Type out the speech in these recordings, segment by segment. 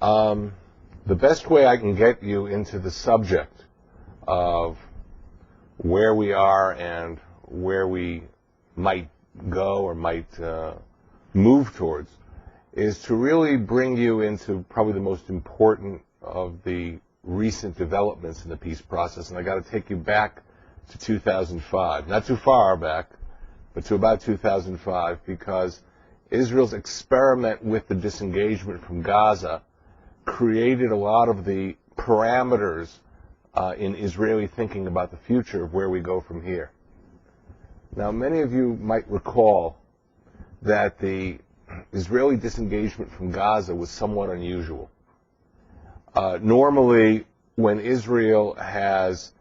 The best way I can get you into the subject of where we are and where we might go or might move towards is to really bring you into probably the most important of the recent developments in the peace process. And I got to take you back to 2005, not too far back, but to about 2005, because Israel's experiment with the disengagement from Gaza created a lot of the parameters in Israeli thinking about the future of where we go from here. Now, many of you might recall that the Israeli disengagement from Gaza was somewhat unusual. Normally, when Israel has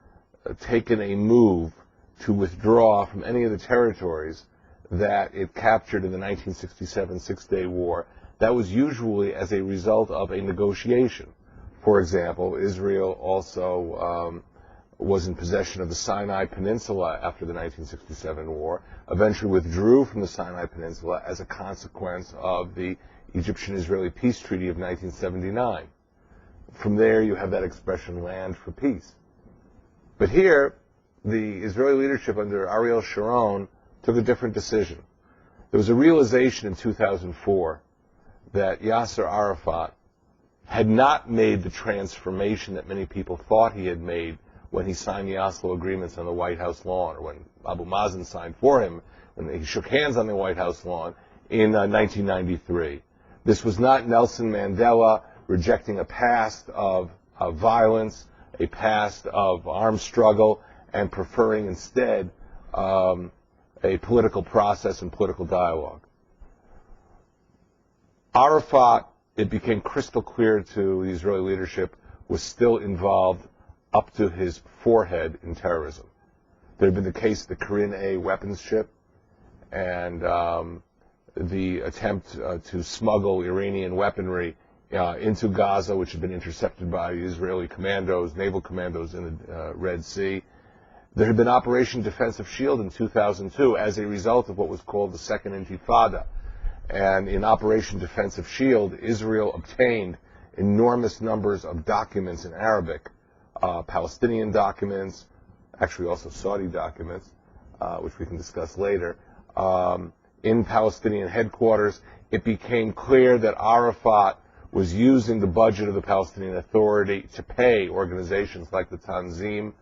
taken a move to withdraw from any of the territories that it captured in the 1967 Six-Day War, that was usually as a result of a negotiation. For example, Israel also was in possession of the Sinai Peninsula after the 1967 war, eventually withdrew from the Sinai Peninsula as a consequence of the Egyptian-Israeli Peace Treaty of 1979. From there, you have that expression, land for peace. But here, the Israeli leadership under Ariel Sharon took a different decision. There was a realization in 2004 that Yasser Arafat had not made the transformation that many people thought he had made when he signed the Oslo agreements on the White House lawn, or when Abu Mazen signed for him, when he shook hands on the White House lawn in 1993. This was not Nelson Mandela rejecting a past of violence, a past of armed struggle, and preferring instead a political process and political dialogue. Arafat, it became crystal clear to the Israeli leadership, was still involved up to his forehead in terrorism. There had been the case of the Korean A weapons ship and the attempt to smuggle Iranian weaponry into Gaza, which had been intercepted by Israeli commandos, naval commandos in the Red Sea. There had been Operation Defensive Shield in 2002 as a result of what was called the Second Intifada. And in Operation Defensive Shield, Israel obtained enormous numbers of documents in Arabic, Palestinian documents, actually also Saudi documents, which we can discuss later, in Palestinian headquarters. It became clear that Arafat was using the budget of the Palestinian Authority to pay organizations like the Tanzim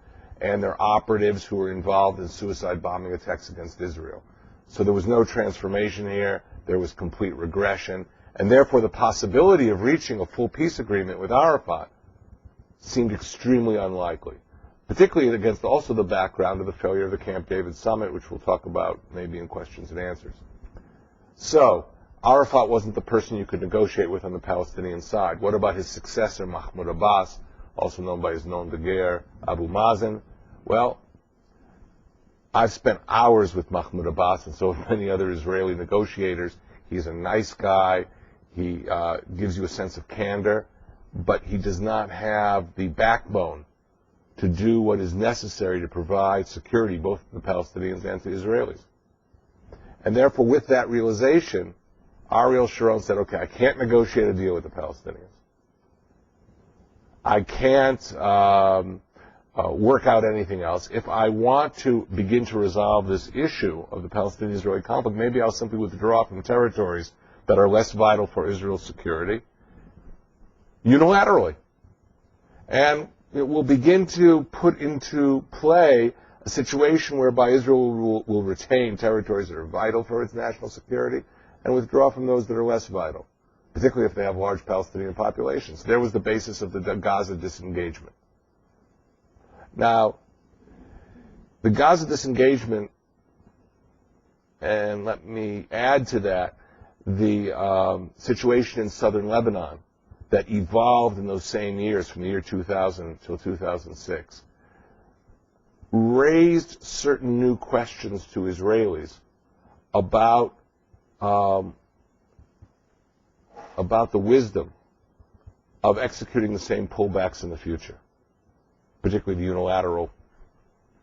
and their operatives who were involved in suicide bombing attacks against Israel. So there was no transformation here. There was complete regression. And therefore, the possibility of reaching a full peace agreement with Arafat seemed extremely unlikely, particularly against also the background of the failure of the Camp David summit, which we'll talk about maybe in questions and answers. So Arafat wasn't the person you could negotiate with on the Palestinian side. What about his successor, Mahmoud Abbas, also known by his nom de guerre, Abu Mazen? Well, I've spent hours with Mahmoud Abbas and so have many other Israeli negotiators. He's a nice guy. He gives you a sense of candor, but he does not have the backbone to do what is necessary to provide security both to the Palestinians and to Israelis. And therefore, with that realization, Ariel Sharon said, okay, I can't negotiate a deal with the Palestinians. I can't work out anything else. If I want to begin to resolve this issue of the Palestinian-Israeli conflict, maybe I'll simply withdraw from territories that are less vital for Israel's security unilaterally. And it will begin to put into play a situation whereby Israel will retain territories that are vital for its national security and withdraw from those that are less vital, particularly if they have large Palestinian populations. There was the basis of the Gaza disengagement. Now, the Gaza disengagement, and let me add to that, the situation in southern Lebanon that evolved in those same years, from the year 2000 until 2006, raised certain new questions to Israelis about the wisdom of executing the same pullbacks in the future, particularly the unilateral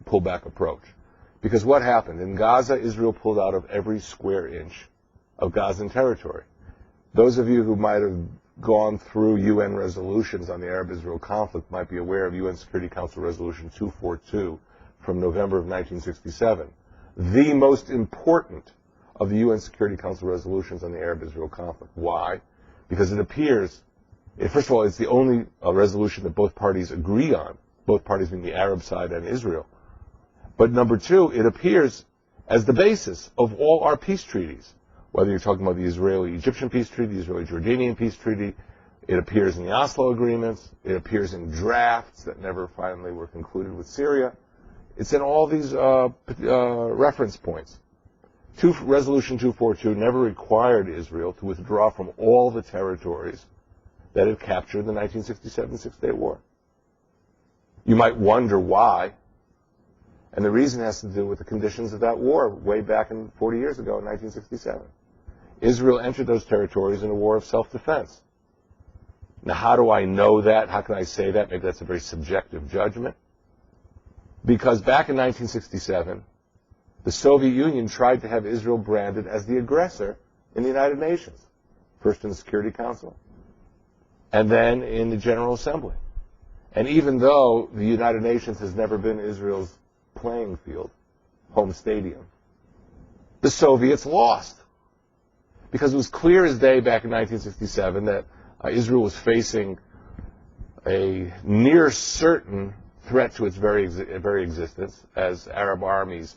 pullback approach. Because what happened? In Gaza, Israel pulled out of every square inch of Gazan territory. Those of you who might have gone through UN resolutions on the Arab-Israel conflict might be aware of UN Security Council Resolution 242 from November of 1967, the most important of the UN Security Council resolutions on the Arab-Israel conflict. Why? Because it appears, first of all, it's the only resolution that both parties agree on, both parties being the Arab side and Israel. But number two, it appears as the basis of all our peace treaties, whether you're talking about the Israeli-Egyptian peace treaty, the Israeli-Jordanian peace treaty. It appears in the Oslo agreements. It appears in drafts that never finally were concluded with Syria. It's in all these reference points. Resolution 242 never required Israel to withdraw from all the territories that it captured in the 1967 Six-Day War. You might wonder why, and the reason has to do with the conditions of that war way back 40 years ago in 1967. Israel entered those territories in a war of self-defense. Now, how do I know that? How can I say that? Maybe that's a very subjective judgment. Because back in 1967, the Soviet Union tried to have Israel branded as the aggressor in the United Nations, first in the Security Council, and then in the General Assembly. And even though the United Nations has never been Israel's playing field, home stadium, the Soviets lost. Because it was clear as day back in 1967 that Israel was facing a near certain threat to its very existence as Arab armies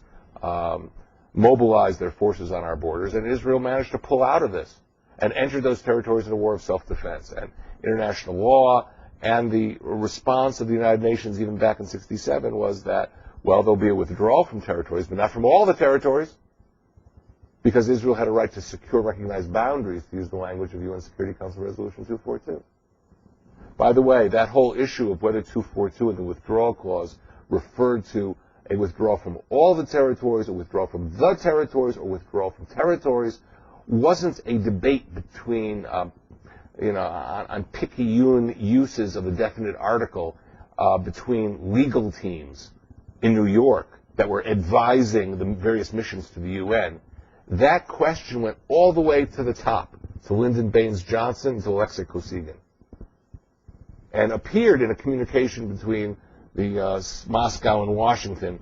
mobilized their forces on our borders, and Israel managed to pull out of this and enter those territories in a war of self-defense. And international law and the response of the United Nations even back in 1967 was that, well, there'll be a withdrawal from territories, but not from all the territories, because Israel had a right to secure recognized boundaries, to use the language of UN Security Council Resolution 242. By the way, that whole issue of whether 242 and the withdrawal clause referred to a withdrawal from all the territories, or withdrawal from the territories, or withdrawal from territories, wasn't a debate between, on picayune uses of a definite article between legal teams in New York that were advising the various missions to the UN. That question went all the way to the top, to Lyndon Baines Johnson, to Alexei Kosygin, and appeared in a communication between the Moscow and Washington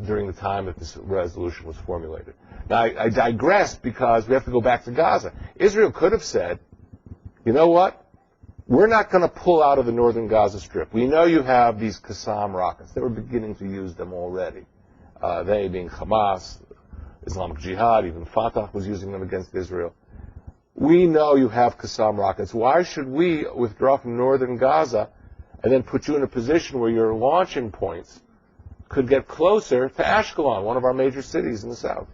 during the time that this resolution was formulated. Now, I digress because we have to go back to Gaza. Israel could have said, you know what? We're not going to pull out of the northern Gaza Strip. We know you have these Qassam rockets. They were beginning to use them already. They being Hamas, Islamic Jihad, even Fatah was using them against Israel. We know you have Qassam rockets. Why should we withdraw from northern Gaza and then put you in a position where your launching points could get closer to Ashkelon, one of our major cities in the south?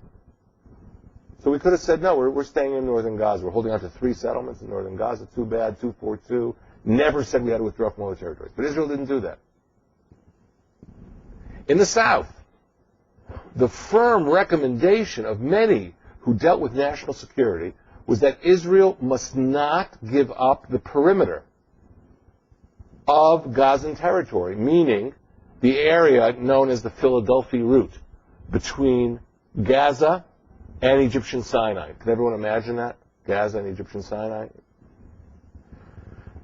So we could have said, no, we're staying in northern Gaza. We're holding on to 3 settlements in northern Gaza. Too bad, 242. Never said we had to withdraw from all the territories. But Israel didn't do that. In the south, the firm recommendation of many who dealt with national security was that Israel must not give up the perimeter of Gazan territory, meaning the area known as the Philadelphia route between Gaza and Egyptian Sinai. Can everyone imagine that? Gaza and Egyptian Sinai?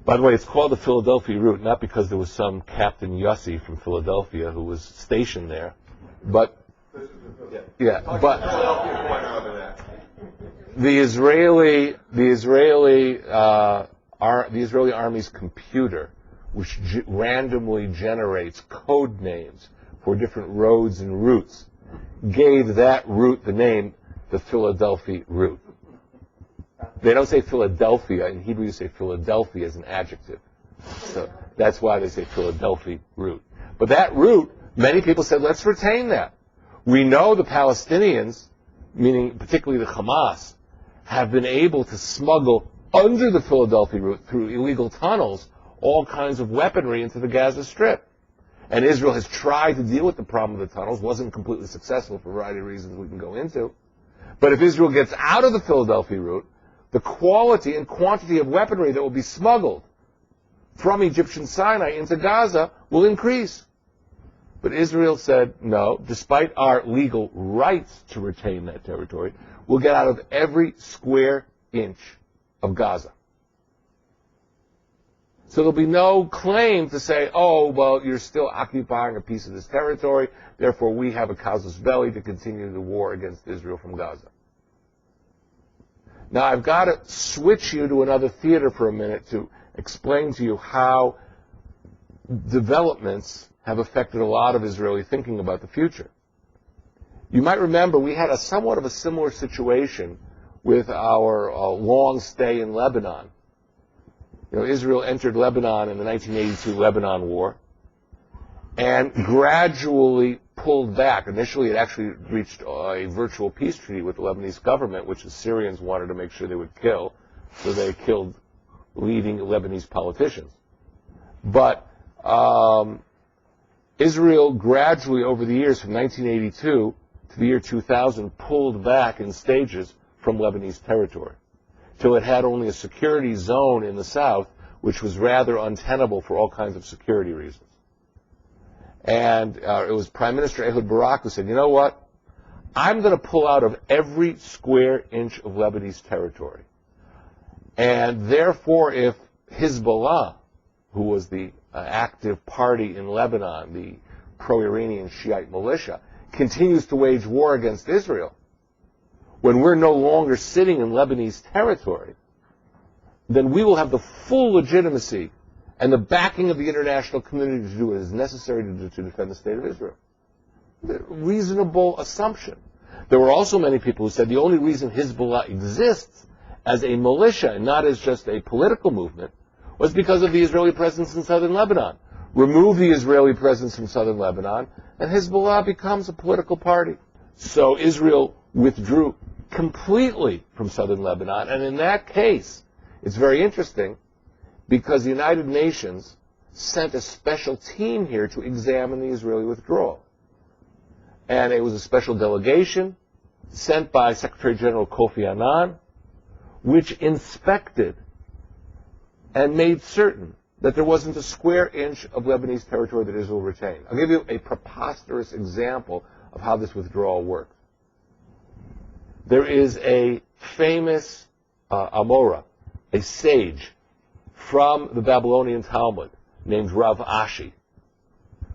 By the way, it's called the Philadelphia route, not because there was some Captain Yossi from Philadelphia who was stationed there, but the Israeli Army's computer, which randomly generates code names for different roads and routes, gave that route the name the Philadelphia route. They don't say Philadelphia. In Hebrew, you say Philadelphia as an adjective. So that's why they say Philadelphia route. But that route, many people said, let's retain that. We know the Palestinians, meaning particularly the Hamas, have been able to smuggle under the Philadelphia route through illegal tunnels all kinds of weaponry into the Gaza Strip. And Israel has tried to deal with the problem of the tunnels, wasn't completely successful for a variety of reasons we can go into. But if Israel gets out of the Philadelphia route, the quality and quantity of weaponry that will be smuggled from Egyptian Sinai into Gaza will increase. But Israel said, no, despite our legal rights to retain that territory, we'll get out of every square inch of Gaza. So there'll be no claim to say, oh, well, you're still occupying a piece of this territory, therefore we have a casus belli to continue the war against Israel from Gaza. Now, I've got to switch you to another theater for a minute to explain to you how developments have affected a lot of Israeli thinking about the future. You might remember we had somewhat of a similar situation with our long stay in Lebanon. Israel entered Lebanon in the 1982 Lebanon War and gradually pulled back. Initially, it actually reached a virtual peace treaty with the Lebanese government, which the Syrians wanted to make sure they would kill, so they killed leading Lebanese politicians. But Israel gradually, over the years, from 1982 to the year 2000, pulled back in stages from Lebanese territory, till it had only a security zone in the south, which was rather untenable for all kinds of security reasons. And it was Prime Minister Ehud Barak who said, you know what? I'm going to pull out of every square inch of Lebanese territory. And therefore, if Hezbollah, who was the active party in Lebanon, the pro-Iranian Shiite militia, continues to wage war against Israel, when we're no longer sitting in Lebanese territory, then we will have the full legitimacy and the backing of the international community to do what is necessary to defend the state of Israel. Reasonable assumption. There were also many people who said the only reason Hezbollah exists as a militia and not as just a political movement was because of the Israeli presence in southern Lebanon. Remove the Israeli presence from southern Lebanon, and Hezbollah becomes a political party. So Israel withdrew completely from southern Lebanon, and in that case, it's very interesting because the United Nations sent a special team here to examine the Israeli withdrawal. And it was a special delegation sent by Secretary General Kofi Annan, which inspected and made certain that there wasn't a square inch of Lebanese territory that Israel retained. I'll give you a preposterous example of how this withdrawal worked. There is a famous Amora, a sage from the Babylonian Talmud named Rav Ashi,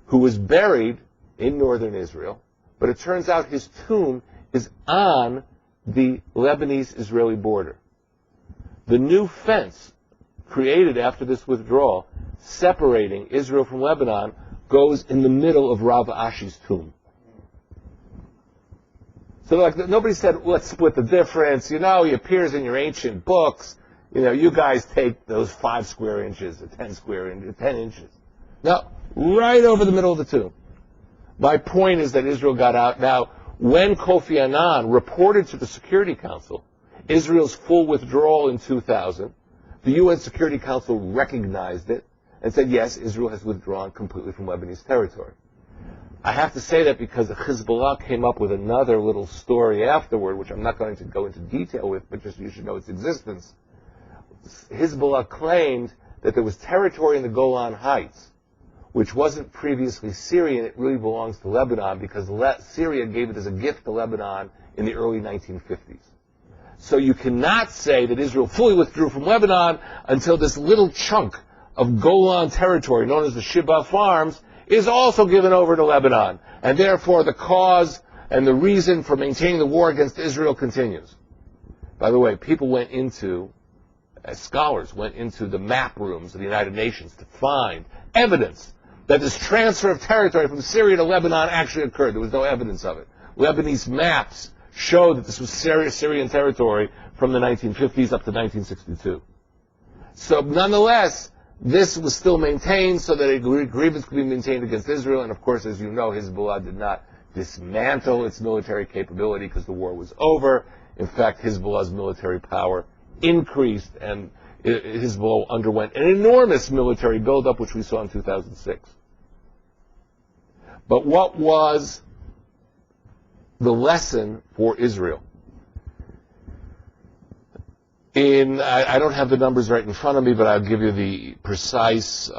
who was buried in northern Israel, but it turns out his tomb is on the Lebanese-Israeli border. The new fence created after this withdrawal, separating Israel from Lebanon, goes in the middle of Rav Ashi's tomb. So nobody said, let's split the difference. He appears in your ancient books. You guys take those 5 square inches, or 10 square inches, 10 inches. No, right over the middle of the tomb. My point is that Israel got out. Now, when Kofi Annan reported to the Security Council Israel's full withdrawal in 2000, the UN Security Council recognized it and said, yes, Israel has withdrawn completely from Lebanese territory. I have to say that because Hezbollah came up with another little story afterward, which I'm not going to go into detail with, but just you should know its existence. Hezbollah claimed that there was territory in the Golan Heights, which wasn't previously Syrian. It really belongs to Lebanon because Syria gave it as a gift to Lebanon in the early 1950s. So you cannot say that Israel fully withdrew from Lebanon until this little chunk of Golan territory, known as the Sheba Farms, is also given over to Lebanon. And therefore the cause and the reason for maintaining the war against Israel continues. By the way, people went into, as scholars went into the map rooms of the United Nations to find evidence that this transfer of territory from Syria to Lebanon actually occurred. There was no evidence of it. Lebanese maps show that this was Syrian territory from the 1950s up to 1962. So nonetheless, this was still maintained so that a grievance could be maintained against Israel. And of course, as you know, Hezbollah did not dismantle its military capability because the war was over. In fact, Hezbollah's military power increased, and Hezbollah underwent an enormous military buildup, which we saw in 2006. But what was the lesson for Israel? I don't have the numbers right in front of me, but I'll give you the precise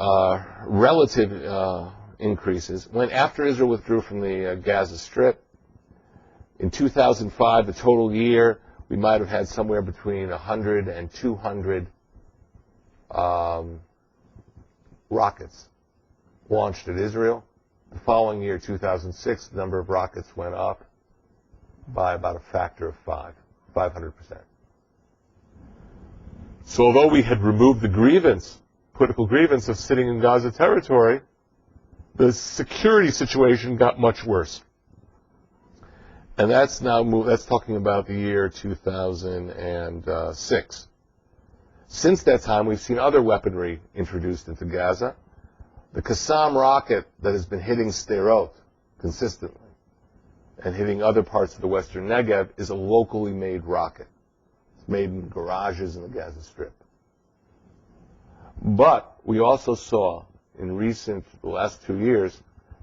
relative increases. After Israel withdrew from the Gaza Strip, in 2005, the total year, we might have had somewhere between 100 and 200 rockets launched at Israel. The following year, 2006, the number of rockets went up by about a factor of 500%. So although we had removed the political grievance of sitting in Gaza territory, the security situation got much worse. And that's talking about the year 2006. Since that time, we've seen other weaponry introduced into Gaza. The Qassam rocket that has been hitting Sderot consistently and hitting other parts of the western Negev is a locally made rocket. It's made in garages in the Gaza Strip. But we also saw in the last 2 years,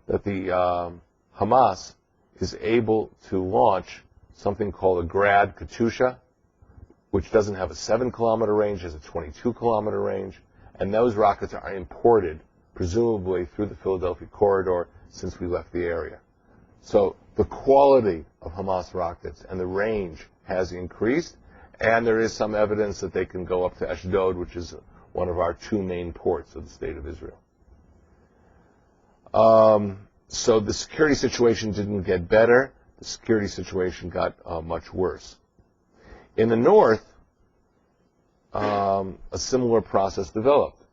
that the Hamas is able to launch something called a Grad Katyusha, which doesn't have a 7-kilometer range, has a 22-kilometer range, and those rockets are imported, presumably through the Philadelphia corridor, since we left the area. So the quality of Hamas rockets and the range has increased, and there is some evidence that they can go up to Ashdod, which is one of our 2 main ports of the State of Israel. So the security situation didn't get better. The security situation got much worse. In the north, a similar process developed.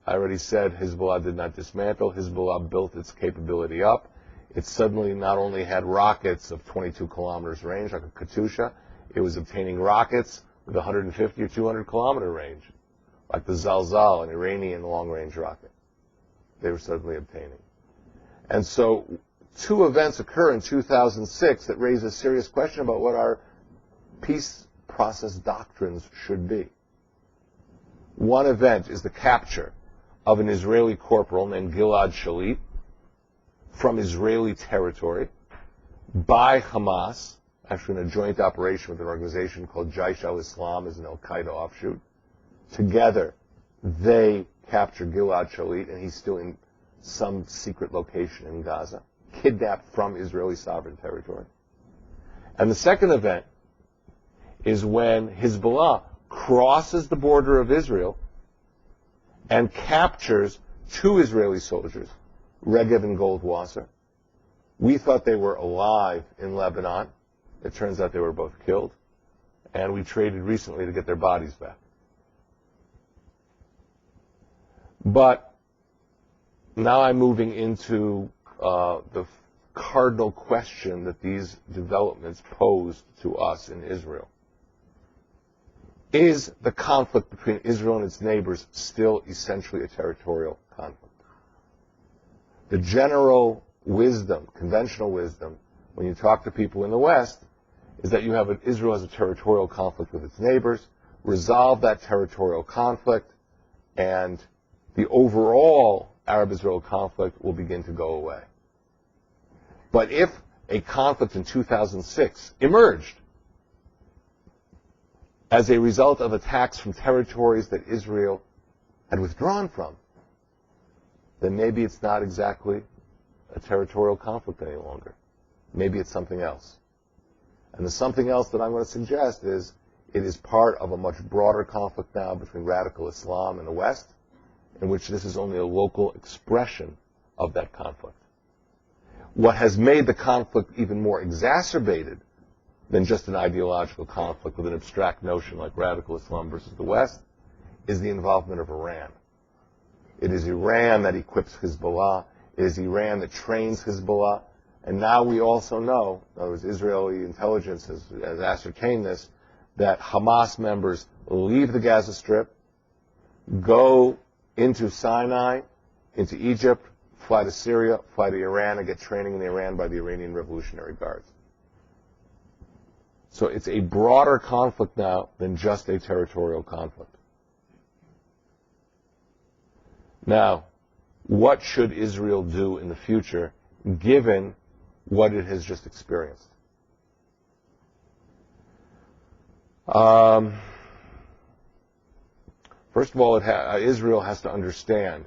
I already said Hezbollah did not dismantle. Hezbollah built its capability up. It suddenly not only had rockets of 22 kilometers range, like a Katyusha, it was obtaining rockets with 150 or 200 kilometer range, like the Zalzal, an Iranian long-range rocket. They were suddenly obtaining. And so 2 events occur in 2006 that raise a serious question about what our peace process doctrines should be. One event is the capture of an Israeli corporal named Gilad Shalit from Israeli territory by Hamas, actually in a joint operation with an organization called Jaish al-Islam, as an al-Qaeda offshoot. Together, they captured Gilad Shalit, and he's still in some secret location in Gaza, kidnapped from Israeli sovereign territory. And the second event is when Hezbollah crosses the border of Israel and captures 2 Israeli soldiers, Regev and Goldwasser. We thought they were alive in Lebanon. It turns out they were both killed. And we traded recently to get their bodies back. But now I'm moving into the cardinal question that these developments posed to us in Israel. Is the conflict between Israel and its neighbors still essentially a territorial conflict? The general wisdom, conventional wisdom, when you talk to people in the West, is that Israel has a territorial conflict with its neighbors, resolve that territorial conflict, and the overall Arab-Israel conflict will begin to go away. But if a conflict in 2006 emerged as a result of attacks from territories that Israel had withdrawn from, then maybe it's not exactly a territorial conflict any longer. Maybe it's something else. And the something else that I'm going to suggest is it is part of a much broader conflict now between radical Islam and the West, in which this is only a local expression of that conflict. What has made the conflict even more exacerbated than just an ideological conflict with an abstract notion like radical Islam versus the West is the involvement of Iran. It is Iran that equips Hezbollah. It is Iran that trains Hezbollah. And now we also know, in other words, Israeli intelligence has ascertained this, that Hamas members leave the Gaza Strip, go into Sinai, into Egypt, fly to Syria, fly to Iran, and get training in Iran by the Iranian Revolutionary Guards. So it's a broader conflict now than just a territorial conflict. Now, what should Israel do in the future, given what it has just experienced? First of all, Israel has to understand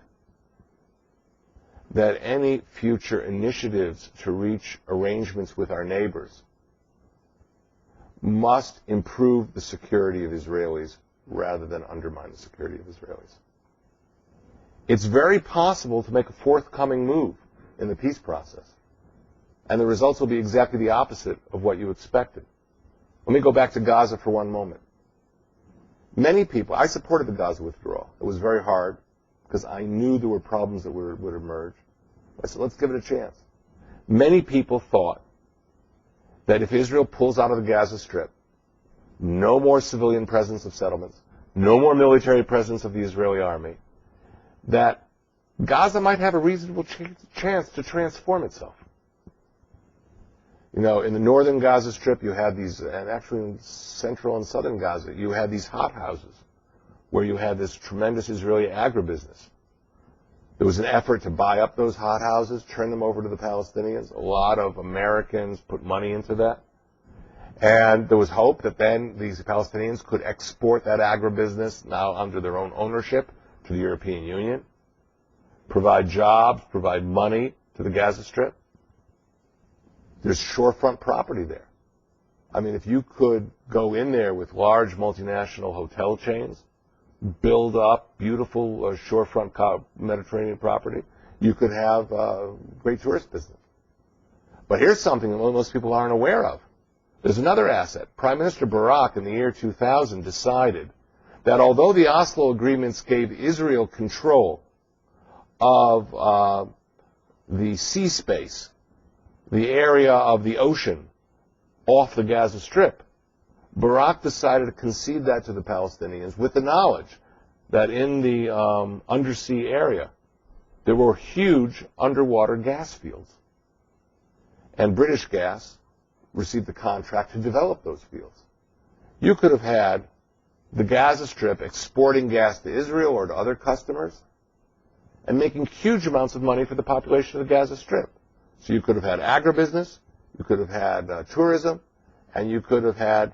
that any future initiatives to reach arrangements with our neighbors must improve the security of Israelis rather than undermine the security of Israelis. it's very possible to make a forthcoming move in the peace process. And the results will be exactly the opposite of what you expected. Let me go back to Gaza for one moment. Many people, I supported the Gaza withdrawal. It was very hard because I knew there were problems that would emerge. I said, let's give it a chance. Many people thought that if Israel pulls out of the Gaza Strip, no more civilian presence of settlements, no more military presence of the Israeli army, that Gaza might have a reasonable chance to transform itself. You know, in the northern Gaza Strip, you had these, and actually in central and southern Gaza, you had these hothouses where you had this tremendous Israeli agribusiness. There was an effort to buy up those hothouses, turn them over to the Palestinians. A lot of Americans put money into that. And there was hope that then these Palestinians could export that agribusiness now under their own ownership to the European Union, provide jobs, provide money to the Gaza Strip. There's shorefront property there. I mean, if you could go in there with large multinational hotel chains, build up beautiful shorefront Mediterranean property, you could have great tourist business. But here's something that most people aren't aware of. There's another asset. Prime Minister Barak in the year 2000 decided that although the Oslo agreements gave Israel control of the sea space, the area of the ocean off the Gaza Strip, Barak decided to concede that to the Palestinians with the knowledge that in the undersea area there were huge underwater gas fields. And British Gas received the contract to develop those fields. You could have had the Gaza Strip exporting gas to Israel or to other customers and making huge amounts of money for the population of the Gaza Strip. So you could have had agribusiness, you could have had tourism, and you could have had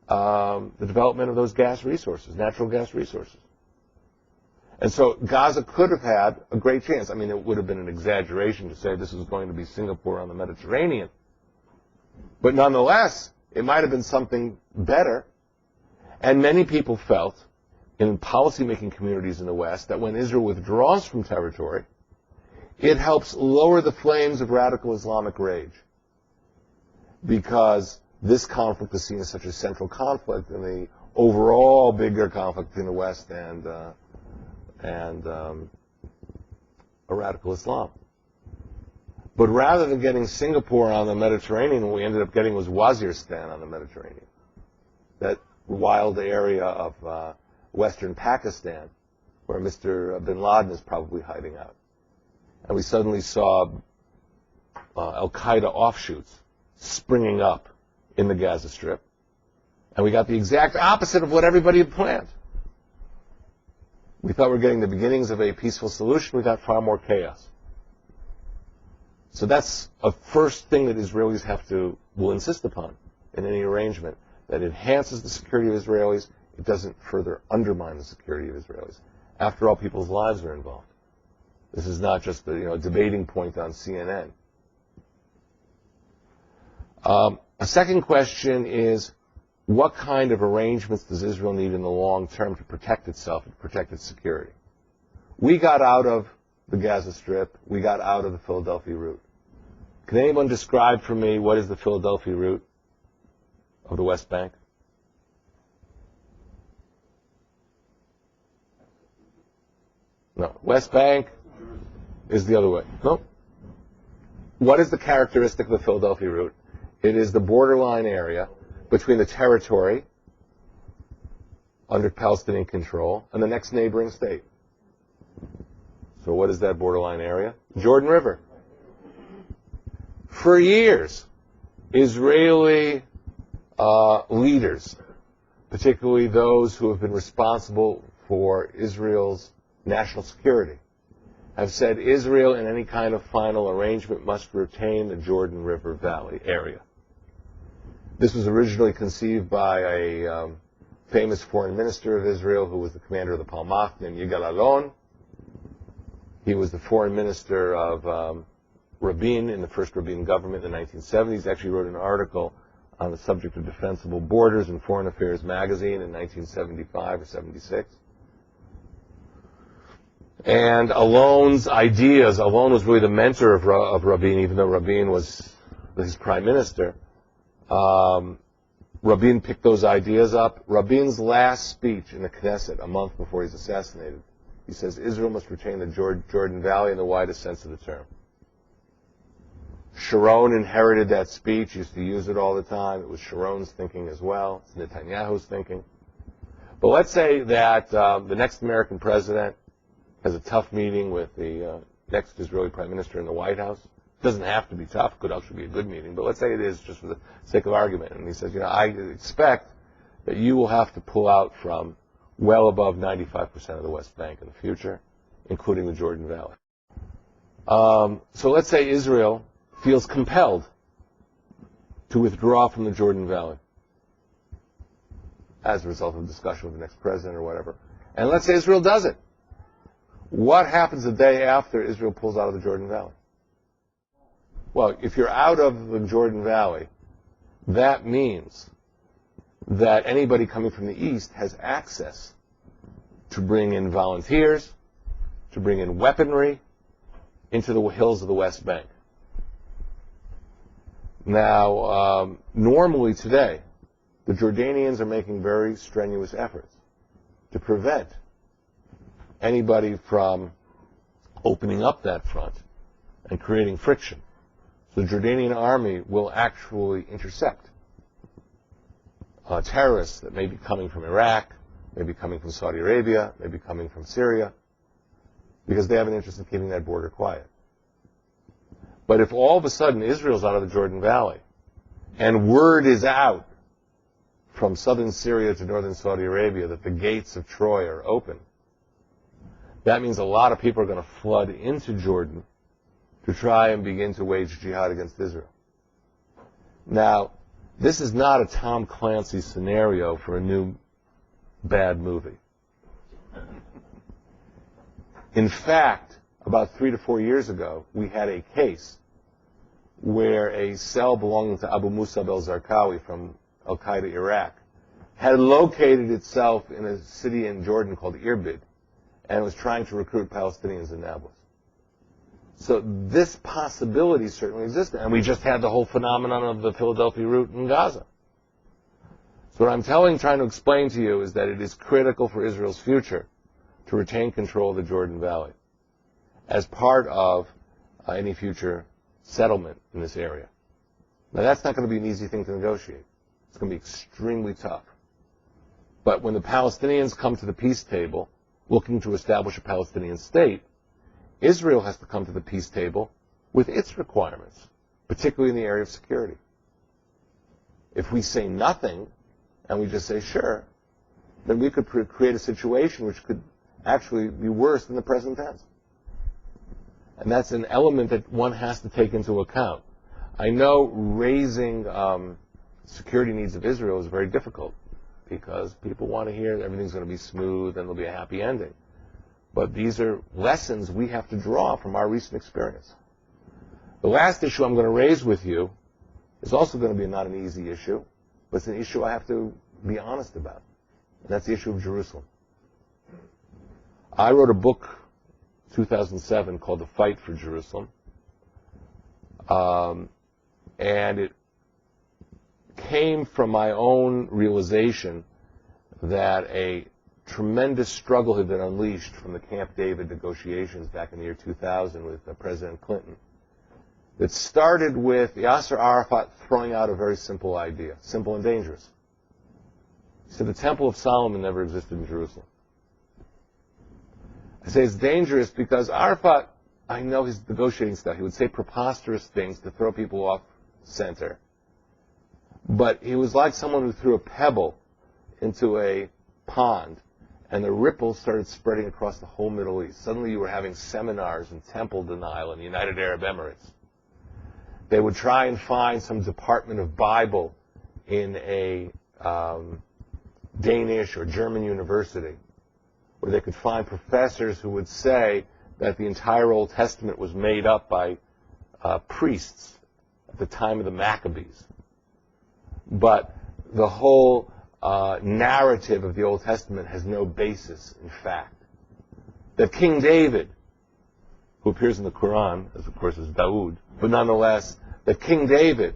the development of those gas resources, natural gas resources. And so Gaza could have had a great chance. I mean, it would have been an exaggeration to say this was going to be Singapore on the Mediterranean. But nonetheless, it might have been something better. And many people felt in policymaking communities in the West that when Israel withdraws from territory, it helps lower the flames of radical Islamic rage, because this conflict is seen as such a central conflict in the overall bigger conflict between the West and a radical Islam. But rather than getting Singapore on the Mediterranean, what we ended up getting was Waziristan on the Mediterranean, that wild area of western Pakistan where Mr. bin Laden is probably hiding out. And we suddenly saw al-Qaeda offshoots springing up in the Gaza Strip. And we got the exact opposite of what everybody had planned. We thought we were getting the beginnings of a peaceful solution. We got far more chaos. So that's a first thing that Israelis will insist upon in any arrangement, that enhances the security of Israelis. It doesn't further undermine the security of Israelis. After all, people's lives are involved. This is not just a debating point on CNN. A second question is, what kind of arrangements does Israel need in the long term to protect itself and protect its security? We got out of the Gaza Strip. We got out of the Philadelphia route. Can anyone describe for me what is the Philadelphia route of the West Bank? No. West Bank is the other way. No. What is the characteristic of the Philadelphia route? It is the borderline area between the territory under Palestinian control and the next neighboring state. So what is that borderline area? Jordan River. For years, Israeli leaders, particularly those who have been responsible for Israel's national security, have said Israel in any kind of final arrangement must retain the Jordan River Valley area. This was originally conceived by a famous foreign minister of Israel who was the commander of the Palmach named Yigal Allon. He was the foreign minister of Rabin in the first Rabin government in the 1970s. He actually wrote an article on the subject of defensible borders in Foreign Affairs magazine in 1975 or 76. And Alon's ideas, Alon was really the mentor of Rabin, even though Rabin was his prime minister. Rabin picked those ideas up. Rabin's last speech in the Knesset, a month before he's assassinated, he says, Israel must retain the Jordan Valley in the widest sense of the term. Sharon inherited that speech, used to use it all the time. It was Sharon's thinking as well. It's Netanyahu's thinking. But let's say that the next American president has a tough meeting with the next Israeli prime minister in the White House. It doesn't have to be tough. It could actually be a good meeting. But let's say it is, just for the sake of argument. And he says, I expect that you will have to pull out from well above 95% of the West Bank in the future, including the Jordan Valley. So let's say Israel feels compelled to withdraw from the Jordan Valley as a result of discussion with the next president or whatever. And let's say Israel does it. What happens the day after Israel pulls out of the Jordan Valley? Well, if you're out of the Jordan Valley, that means that anybody coming from the east has access to bring in volunteers, to bring in weaponry into the hills of the West Bank. Now, normally today, the Jordanians are making very strenuous efforts to prevent anybody from opening up that front and creating friction. So the Jordanian army will actually intercept terrorists that may be coming from Iraq, may be coming from Saudi Arabia, may be coming from Syria, because they have an interest in keeping that border quiet. But if all of a sudden Israel's out of the Jordan Valley, and word is out from southern Syria to northern Saudi Arabia that the gates of Troy are open, that means a lot of people are going to flood into Jordan to try and begin to wage jihad against Israel. Now, this is not a Tom Clancy scenario for a new bad movie. In fact, about 3 to 4 years ago, we had a case where a cell belonging to Abu Musab al-Zarqawi from Al-Qaeda Iraq had located itself in a city in Jordan called Irbid and was trying to recruit Palestinians in Nablus. So this possibility certainly existed, and we just had the whole phenomenon of the Philadelphia route in Gaza. So what I'm trying to explain to you is that it is critical for Israel's future to retain control of the Jordan Valley as part of any future settlement in this area. Now, that's not going to be an easy thing to negotiate. It's going to be extremely tough. But when the Palestinians come to the peace table looking to establish a Palestinian state, Israel has to come to the peace table with its requirements, particularly in the area of security. If we say nothing and we just say sure, then we could create a situation which could actually be worse than the present tense. And that's an element that one has to take into account. I know raising security needs of Israel is very difficult because people want to hear that everything's going to be smooth and there'll be a happy ending. But these are lessons we have to draw from our recent experience. The last issue I'm going to raise with you is also going to be not an easy issue, but it's an issue I have to be honest about. And that's the issue of Jerusalem. I wrote a book 2007 called The Fight for Jerusalem. And it came from my own realization that a tremendous struggle had been unleashed from the Camp David negotiations back in the year 2000 with President Clinton. It started with Yasser Arafat throwing out a very simple idea, simple and dangerous. He said the Temple of Solomon never existed in Jerusalem. I say it's dangerous because Arafat, I know his negotiating style. He would say preposterous things to throw people off center. But he was like someone who threw a pebble into a pond, and the ripples started spreading across the whole Middle East. Suddenly you were having seminars in temple denial in the United Arab Emirates. They would try and find some department of Bible in a Danish or German university where they could find professors who would say that the entire Old Testament was made up by priests at the time of the Maccabees. But the whole narrative of the Old Testament has no basis in fact. that King David, who appears in the Quran, as of course is Dawood, but nonetheless, that King David,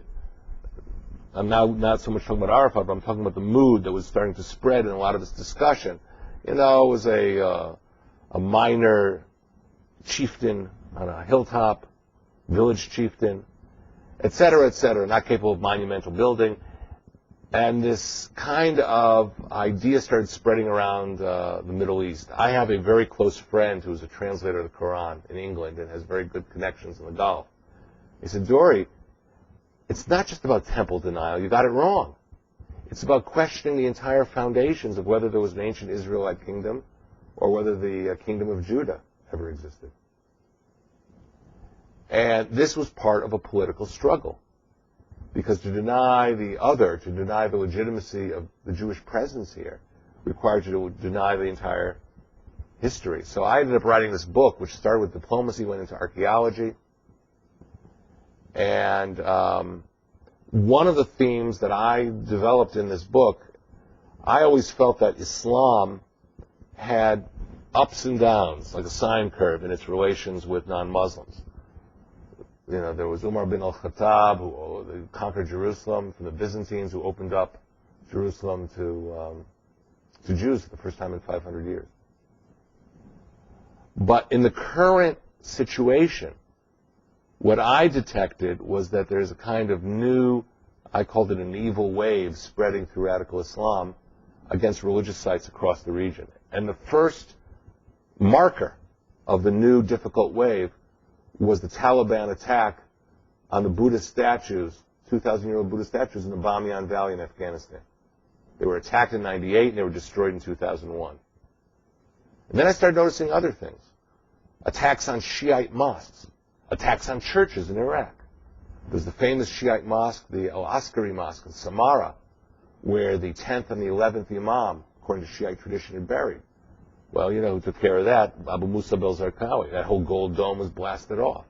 I'm now not so much talking about Arafat, but I'm talking about the mood that was starting to spread in a lot of this discussion. It was a minor chieftain on a hilltop, village chieftain, etc., not capable of monumental building. And this kind of idea started spreading around the Middle East. I have a very close friend who's a translator of the Quran in England and has very good connections in the Gulf. He said, Dore, it's not just about temple denial. You got it wrong. It's about questioning the entire foundations of whether there was an ancient Israelite kingdom or whether the kingdom of Judah ever existed. And this was part of a political struggle. Because to deny the other, to deny the legitimacy of the Jewish presence here, required you to deny the entire history. So I ended up writing this book, which started with diplomacy, went into archaeology. And one of the themes that I developed in this book, I always felt that Islam had ups and downs, like a sine curve in its relations with non-Muslims. There was Umar bin al-Khattab, who conquered Jerusalem, from the Byzantines, who opened up Jerusalem to Jews for the first time in 500 years. But in the current situation, what I detected was that there's a kind of new, I called it an evil wave, spreading through radical Islam against religious sites across the region. And the first marker of the new difficult wave was the Taliban attack on the Buddhist statues, 2,000-year-old Buddhist statues in the Bamiyan Valley in Afghanistan. They were attacked in 98 and they were destroyed in 2001. And then I started noticing other things. Attacks on Shiite mosques, attacks on churches in Iraq. There's the famous Shiite mosque, the Al-Askari Mosque in Samarra, where the 10th and the 11th Imam, according to Shiite tradition, had buried. Well, who took care of that? Abu Musa al-Zarqawi. That whole gold dome was blasted off.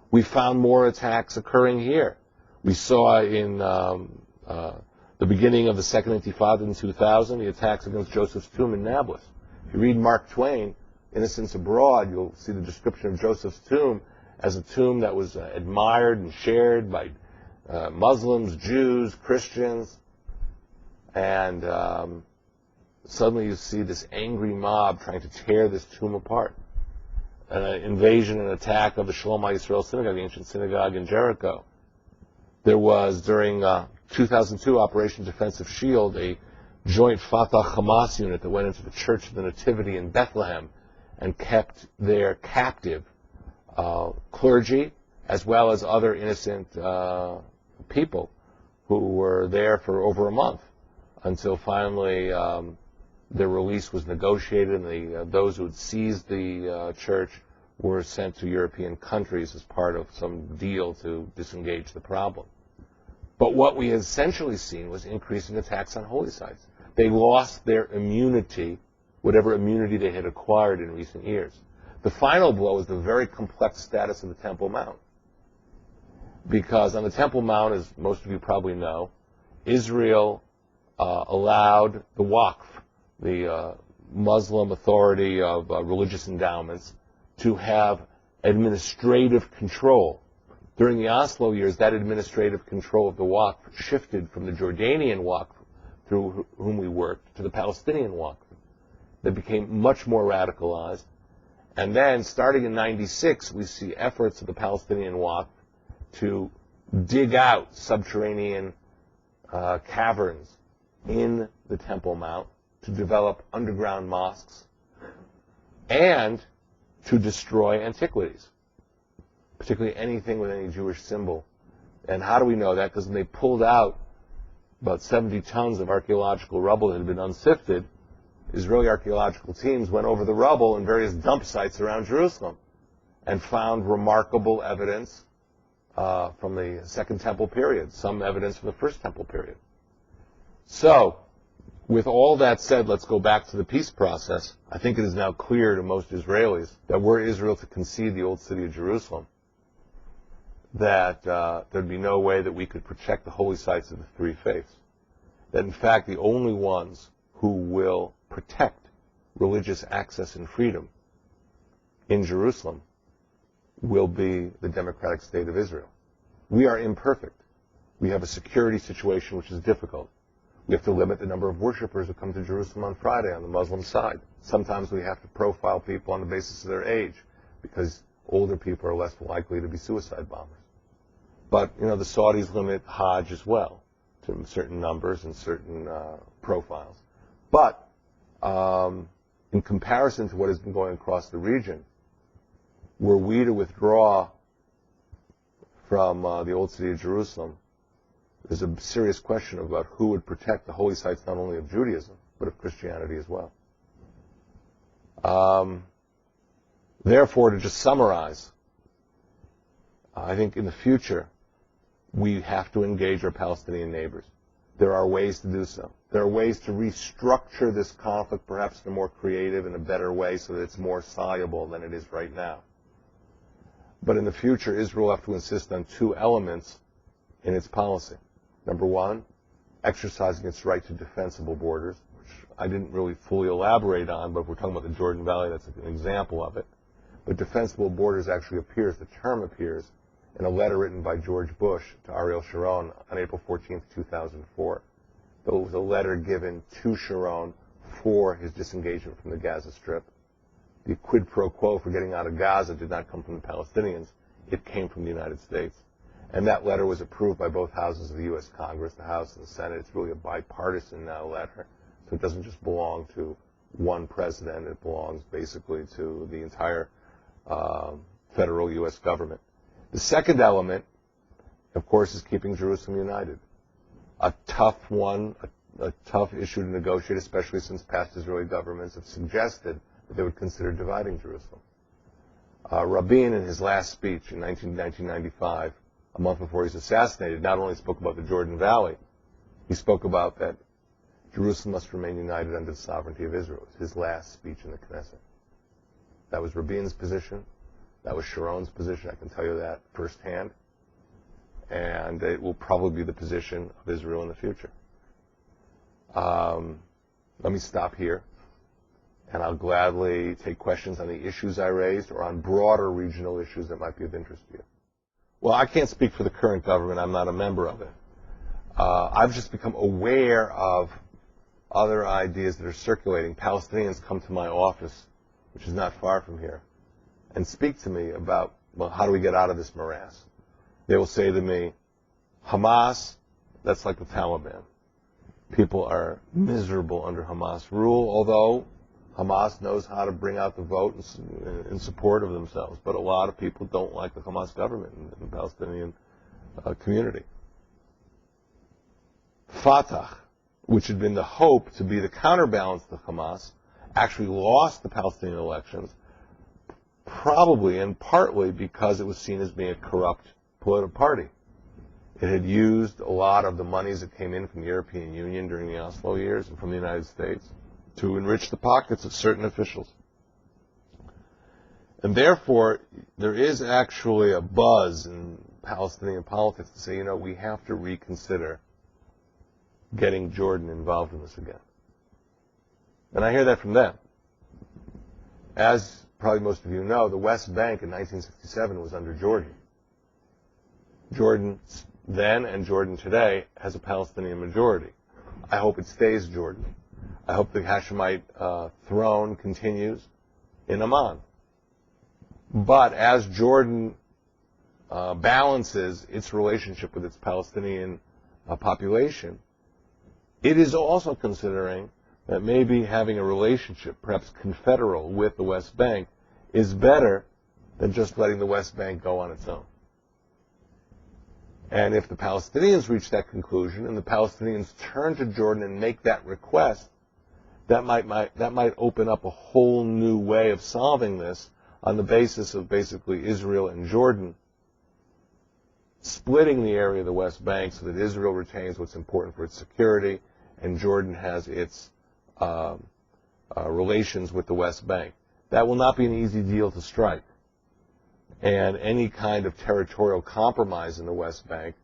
We found more attacks occurring here. We saw in the beginning of the Second Intifada in 2000, the attacks against Joseph's tomb in Nablus. If you read Mark Twain, Innocents Abroad, you'll see the description of Joseph's tomb as a tomb that was admired and shared by Muslims, Jews, Christians, and suddenly you see this angry mob trying to tear this tomb apart. An invasion and attack of the Shalom HaYisrael synagogue, the ancient synagogue in Jericho. There was, during 2002 Operation Defensive Shield, a joint Fatah-Hamas unit that went into the Church of the Nativity in Bethlehem and kept their captive clergy as well as other innocent people who were there for over a month until finally their release was negotiated, and those who had seized the church were sent to European countries as part of some deal to disengage the problem. But what we had essentially seen was increasing attacks on holy sites. They lost their immunity, whatever immunity they had acquired in recent years. The final blow was the very complex status of the Temple Mount. Because on the Temple Mount, as most of you probably know, Israel allowed the Waqf, the Muslim authority of religious endowments, to have administrative control. During the Oslo years, that administrative control of the Waqf shifted from the Jordanian Waqf, through whom we worked, to the Palestinian Waqf. They became much more radicalized. And then, starting in 96, we see efforts of the Palestinian Waqf to dig out subterranean caverns in the Temple Mount to develop underground mosques and to destroy antiquities, particularly anything with any Jewish symbol. And how do we know that? Because when they pulled out about 70 tons of archaeological rubble that had been unsifted, Israeli archaeological teams went over the rubble in various dump sites around Jerusalem and found remarkable evidence from the Second Temple period, some evidence from the First Temple period. So, with all that said, let's go back to the peace process. I think it is now clear to most Israelis that were Israel to concede the old city of Jerusalem, that there'd be no way that we could protect the holy sites of the three faiths. That, in fact, the only ones who will protect religious access and freedom in Jerusalem will be the democratic state of Israel. We are imperfect. We have a security situation which is difficult. We have to limit the number of worshipers who come to Jerusalem on Friday on the Muslim side. Sometimes we have to profile people on the basis of their age because older people are less likely to be suicide bombers. But, the Saudis limit Hajj as well to certain numbers and certain profiles. But in comparison to what has been going across the region, were we to withdraw from the old city of Jerusalem, there's a serious question about who would protect the holy sites not only of Judaism, but of Christianity as well. Therefore, to just summarize, I think in the future, we have to engage our Palestinian neighbors. There are ways to do so. There are ways to restructure this conflict perhaps in a more creative and a better way so that it's more soluble than it is right now. But in the future, Israel will have to insist on two elements in its policy. Number one, exercising its right to defensible borders, which I didn't really fully elaborate on, but if we're talking about the Jordan Valley, that's an example of it. But defensible borders actually appears, the term appears, in a letter written by George Bush to Ariel Sharon on April 14, 2004. It was a letter given to Sharon for his disengagement from the Gaza Strip. The quid pro quo for getting out of Gaza did not come from the Palestinians. It came from the United States. And that letter was approved by both houses of the U.S. Congress, the House and the Senate. It's really a bipartisan letter. So it doesn't just belong to one president. It belongs basically to the entire federal U.S. government. The second element, of course, is keeping Jerusalem united. A tough one, a tough issue to negotiate, especially since past Israeli governments have suggested that they would consider dividing Jerusalem. Rabin, in his last speech in 1995, a month before he was assassinated, not only spoke about the Jordan Valley, he spoke about that Jerusalem must remain united under the sovereignty of Israel. It was his last speech in the Knesset. That was Rabin's position. That was Sharon's position. I can tell you that firsthand. And it will probably be the position of Israel in the future. Let me stop here. And I'll gladly take questions on the issues I raised or on broader regional issues that might be of interest to you. Well, I can't speak for the current government. I'm not a member of it. I've just become aware of other ideas that are circulating. Palestinians come to my office, which is not far from here, and speak to me about, well, how do we get out of this morass? They will say to me, Hamas, that's like the Taliban. People are miserable under Hamas rule, although Hamas knows how to bring out the vote in support of themselves. But a lot of people don't like the Hamas government in the Palestinian community. Fatah, which had been the hope to be the counterbalance to Hamas, actually lost the Palestinian elections, probably and partly because it was seen as being a corrupt political party. It had used a lot of the monies that came in from the European Union during the Oslo years and from the United States to enrich the pockets of certain officials. And therefore, there is actually a buzz in Palestinian politics to say, we have to reconsider getting Jordan involved in this again. And I hear that from them. As probably most of you know, the West Bank in 1967 was under Jordan. Jordan then and Jordan today has a Palestinian majority. I hope it stays Jordan. I hope the Hashemite throne continues in Amman. But as Jordan balances its relationship with its Palestinian population, it is also considering that maybe having a relationship, perhaps confederal, with the West Bank is better than just letting the West Bank go on its own. And if the Palestinians reach that conclusion and the Palestinians turn to Jordan and make that request, that might open up a whole new way of solving this on the basis of basically Israel and Jordan splitting the area of the West Bank so that Israel retains what's important for its security and Jordan has its relations with the West Bank. That will not be an easy deal to strike. And any kind of territorial compromise in the West Bank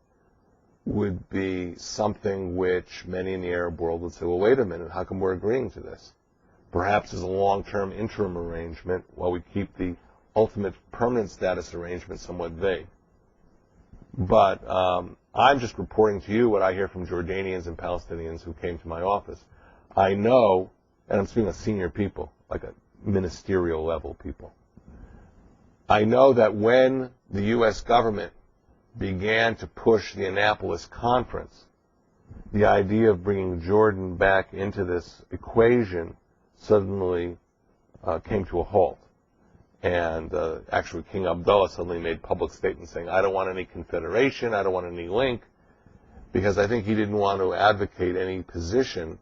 would be something which many in the Arab world would say, well, wait a minute, how come we're agreeing to this? Perhaps as a long-term interim arrangement while we keep the ultimate permanent status arrangement somewhat vague. But I'm just reporting to you what I hear from Jordanians and Palestinians who came to my office. I know, and I'm speaking of senior people, like a ministerial level people. I know that when the U.S. government began to push the Annapolis Conference, the idea of bringing Jordan back into this equation suddenly came to a halt. And actually, King Abdullah suddenly made public statements saying, I don't want any confederation, I don't want any link, because I think he didn't want to advocate any position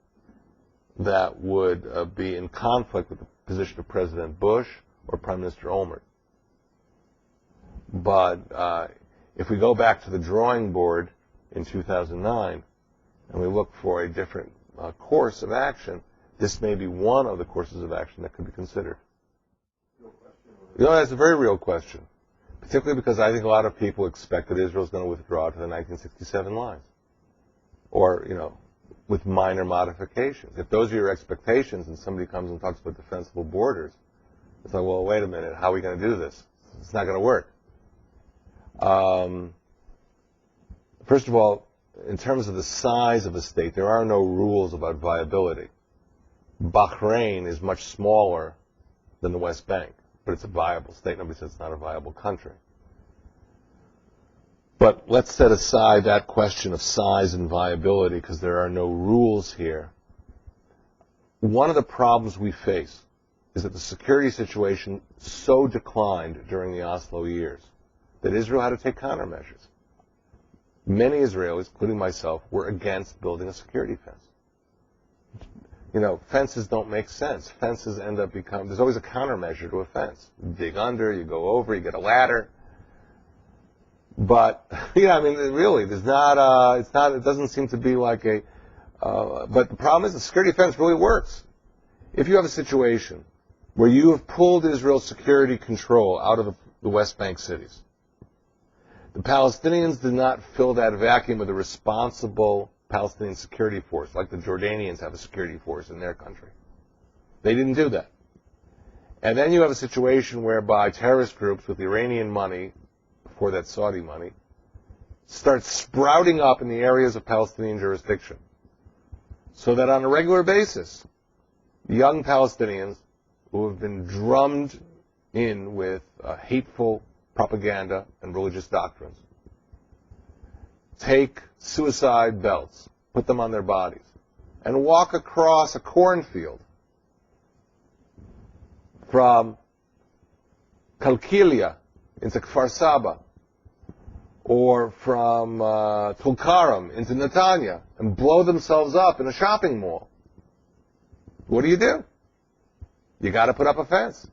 that would be in conflict with the position of President Bush or Prime Minister Olmert. But if we go back to the drawing board in 2009 and we look for a different course of action, this may be one of the courses of action that could be considered. You know, that's a very real question, particularly because I think a lot of people expect that Israel is going to withdraw to the 1967 lines, or, you know, with minor modifications. If those are your expectations and somebody comes and talks about defensible borders, it's like, well, wait a minute, how are we going to do this? It's not going to work. First of all, in terms of the size of a state, there are no rules about viability. Bahrain is much smaller than the West Bank, but it's a viable state. Nobody says it's not a viable country. But let's set aside that question of size and viability because there are no rules here. One of the problems we face is that the security situation so declined during the Oslo years that Israel had to take countermeasures. Many Israelis, including myself, were against building a security fence. You know, fences don't make sense. Fences end up there's always a countermeasure to a fence. You dig under, you go over, you get a ladder. But, yeah, I mean, really, it doesn't seem to be like but the problem is the security fence really works. If you have a situation where you have pulled Israel's security control out of the West Bank cities, the Palestinians did not fill that vacuum with a responsible Palestinian security force, like the Jordanians have a security force in their country. They didn't do that. And then you have a situation whereby terrorist groups with Iranian money, before that Saudi money, start sprouting up in the areas of Palestinian jurisdiction. So that on a regular basis, young Palestinians who have been drummed in with hateful propaganda and religious doctrines take suicide belts, put them on their bodies, and walk across a cornfield from Kalkilia into Kfar Saba, or from Tulkarem into Netanya, and blow themselves up in a shopping mall. What do? You got to put up a fence.